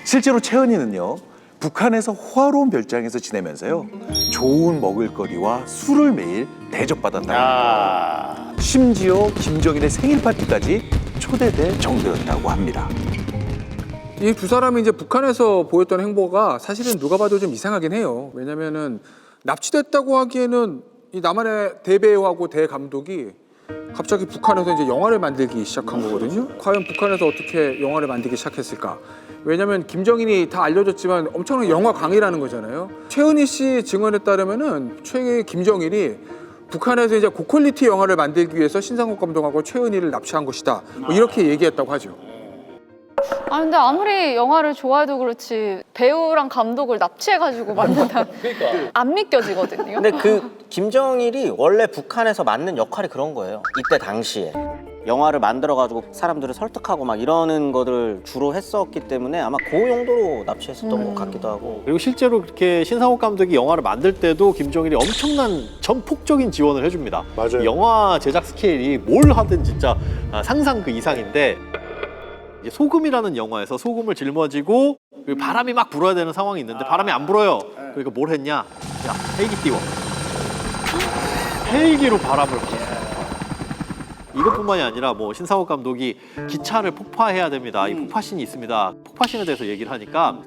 실제로 채은이는요, 북한에서 호화로운 별장에서 지내면서요, 좋은 먹을거리와 술을 매일 대접받았다고 합니다. 심지어 김정일의 생일 파티까지 초대될 정도였다고 합니다.
이 두 사람이 이제 북한에서 보였던 행보가 사실은 누가 봐도 좀 이상하긴 해요. 왜냐면은 납치됐다고 하기에는 이 남한의 대배우하고 대감독이 갑자기 북한에서 이제 영화를 만들기 시작한 거거든요. 과연 북한에서 어떻게 영화를 만들기 시작했을까? 왜냐면 김정일이 다 알려졌지만 엄청난 영화 강이라는 거잖아요. 최은희 씨 증언에 따르면은 김정일이 북한에서 이제 고퀄리티 영화를 만들기 위해서 신상옥 감독하고 최은희를 납치한 것이다. 뭐 이렇게 얘기했다고 하죠.
근데 아무리 영화를 좋아해도 그렇지 배우랑 감독을 납치해가지고 만든다 안 믿겨지거든요.
근데 그 김정일이 원래 북한에서 맡는 역할이 그런 거예요. 이때 당시에 영화를 만들어가지고 사람들을 설득하고 막 이러는 거를 주로 했었기 때문에 아마 그 용도로 납치했었던 것 같기도 하고.
그리고 실제로 그렇게 신상옥 감독이 영화를 만들 때도 김정일이 엄청난 전폭적인 지원을 해줍니다.
맞아요.
영화 제작 스케일이 뭘 하든 진짜 상상 그 이상인데, 이제 소금이라는 영화에서 소금을 짊어지고 바람이 막 불어야 되는 상황이 있는데 바람이 안 불어요. 그러니까 뭘 했냐? 야, 헬기 띄워. 헬기로 바람을 불었어요. 이것뿐만이 아니라 뭐 신상옥 감독이 기차를 폭파해야 됩니다. 이 폭파신이 있습니다. 폭파신에 대해서 얘기를 하니까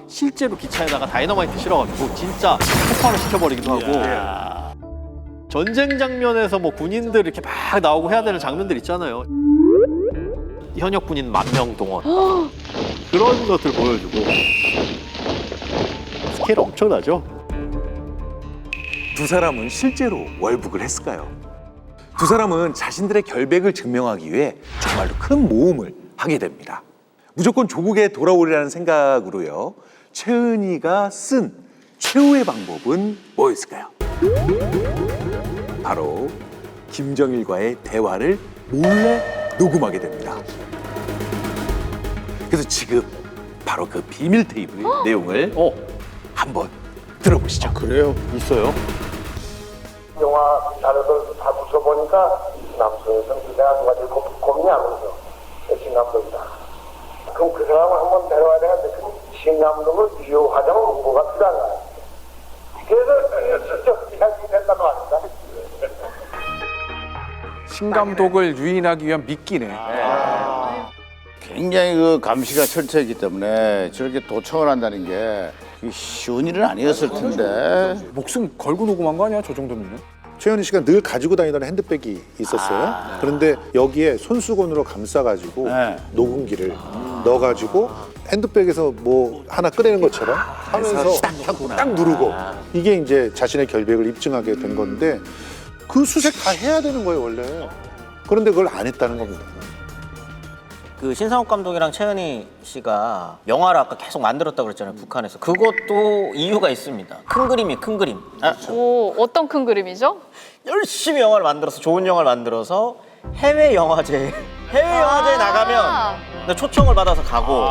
실제로 기차에다가 다이너마이트 실어가지고 진짜 폭발을 시켜버리기도 하고, 전쟁 장면에서 뭐 군인들 이렇게 막 나오고 해야 되는 장면들 있잖아요. 현역 군인 10,000명 동원 그런 것들 보여주고 스케일 엄청나죠?
두 사람은 실제로 월북을 했을까요? 두 사람은 자신들의 결백을 증명하기 위해 정말로 큰 모험을 하게 됩니다. 무조건 조국에 돌아오리라는 생각으로요, 채은이가 쓴 최후의 방법은 뭐였을까요? 바로 김정일과의 대화를 몰래 녹음하게 됩니다. 그래서 지금 바로 그 비밀 테이프의 내용을 한번 들어보시죠.
그래요?
있어요?
영화 자료들 다 붙여보니까 남성에서는 그게 한 가지 고민이 안 오죠. 신감독이다. 그럼 그 사람을 한번 데려와야 되는데 그 신감독을 이용하자면 뭐가 필요한가? 그래서 직접 이야기 된다는 거 아닌가?
신감독을 유인하기 위한 미끼네.
굉장히 그 감시가 철저했기 때문에 저렇게 도청을 한다는 게 쉬운 일은 아니었을 텐데.
목숨 걸고 녹음한 거 아니야? 저 정도면?
최은희 씨가 늘 가지고 다니던 핸드백이 있었어요. 그런데 여기에 손수건으로 감싸가지고 녹음기를 넣어가지고 핸드백에서 뭐 하나 꺼내는 것처럼 하면서 딱 누르고, 이게 이제 자신의 결백을 입증하게 된 건데, 그 수색 다 해야 되는 거예요 원래. 그런데 그걸 안 했다는 겁니다.
그 신상옥 감독이랑 최은희 씨가 영화를 아까 계속 만들었다고 그랬잖아요, 북한에서. 그것도 이유가 있습니다. 큰 그림이 큰 그림.
오, 어떤 큰 그림이죠?
열심히 영화를 만들어서, 좋은 영화를 만들어서 해외 영화제에 나가면 초청을 받아서 가고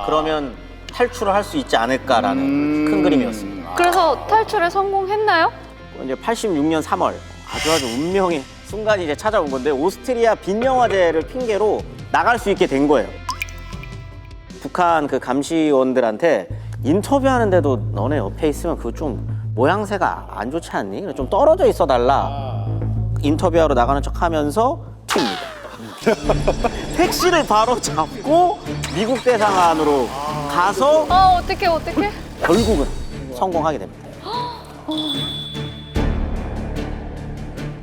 그러면 탈출을 할 수 있지 않을까라는 큰 그림이었습니다.
그래서 탈출에 성공했나요?
이제 86년 3월 아주 운명의 순간이 이제 찾아온 건데 오스트리아 빈영화제를 핑계로 나갈 수 있게 된 거예요. 북한 그 감시원들한테 인터뷰하는데도 너네 옆에 있으면 그거 좀 모양새가 안 좋지 않니? 그래 좀 떨어져 있어 달라. 인터뷰하러 나가는 척하면서 튑니다. 택시를 바로 잡고 미국 대사관으로 가서
어떡해.
결국은 성공하게 됩니다.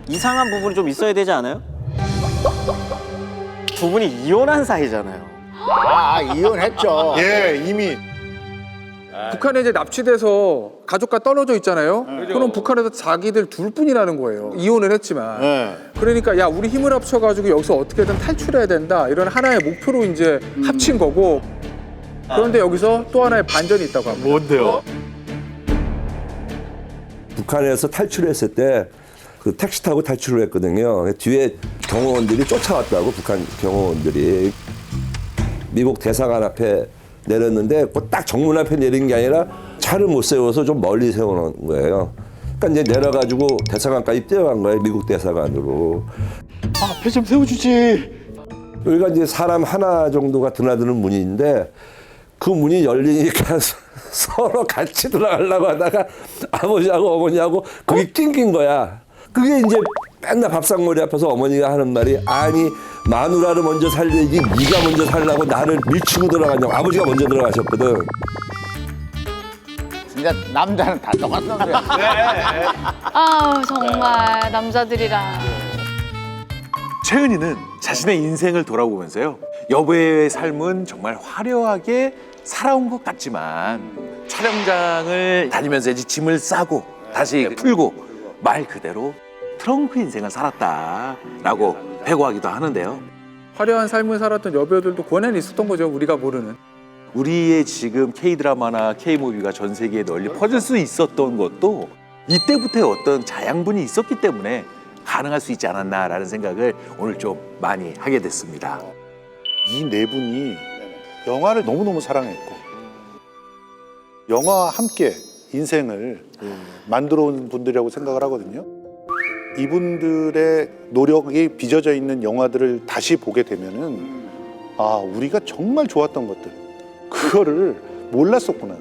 이상한 부분이 좀 있어야 되지 않아요? 두 분이 이혼한 사이잖아요.
이혼했죠.
예, 이미
북한에 이제 납치돼서 가족과 떨어져 있잖아요. 그럼 북한에서 자기들 둘뿐이라는 거예요. 이혼을 했지만. 그러니까 야 우리 힘을 합쳐가지고 여기서 어떻게든 탈출해야 된다. 이런 하나의 목표로 이제 합친 거고. 그런데 여기서 또 하나의 반전이 있다고 합니다.
뭔데요?
북한에서 탈출했을 때 그 택시 타고 탈출을 했거든요. 뒤에 경호원들이 쫓아왔다고, 북한 경호원들이. 미국 대사관 앞에 내렸는데 딱 정문 앞에 내린 게 아니라 차를 못 세워서 좀 멀리 세워놓은 거예요. 그러니까 이제 내려가지고 대사관까지 뛰어간 거예요, 미국 대사관으로.
앞에 좀 세워주지.
여기가 이제 사람 하나 정도가 드나드는 문인데 그 문이 열리니까 서로 같이 들어가려고 하다가 아버지하고 어머니하고 거기 낑긴 거야. 그게 이제 맨날 밥상머리 앞에서 어머니가 하는 말이 아니 마누라를 먼저 살려야지 네가 먼저 살라고 나를 밀치고 들어가냐고. 아버지가 먼저 들어가셨거든.
진짜 남자는 다 똑같은 거야.
아우 정말 남자들이랑.
최은희는 자신의 인생을 돌아보면서요. 여배우의 삶은 정말 화려하게 살아온 것 같지만 촬영장을 다니면서 이제 짐을 싸고 다시 풀고 말 그대로 트렁크 인생을 살았다라고 회고하기도 하는데요.
화려한 삶을 살았던 여배우들도 권한이 있었던 거죠. 우리가 모르는.
우리의 지금 K드라마나 K무비가 전 세계에 널리 퍼질 수 있었던 것도 이때부터의 어떤 자양분이 있었기 때문에 가능할 수 있지 않았나라는 생각을 오늘 좀 많이 하게 됐습니다.
이 네 분이 영화를 너무너무 사랑했고 영화와 함께 인생을 만들어 온 분들이라고 생각을 하거든요. 이분들의 노력이 빚어져 있는 영화들을 다시 보게 되면은 우리가 정말 좋았던 것들 그거를 몰랐었구나.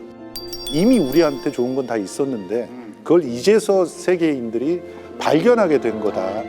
이미 우리한테 좋은 건 다 있었는데 그걸 이제서 세계인들이 발견하게 된 거다.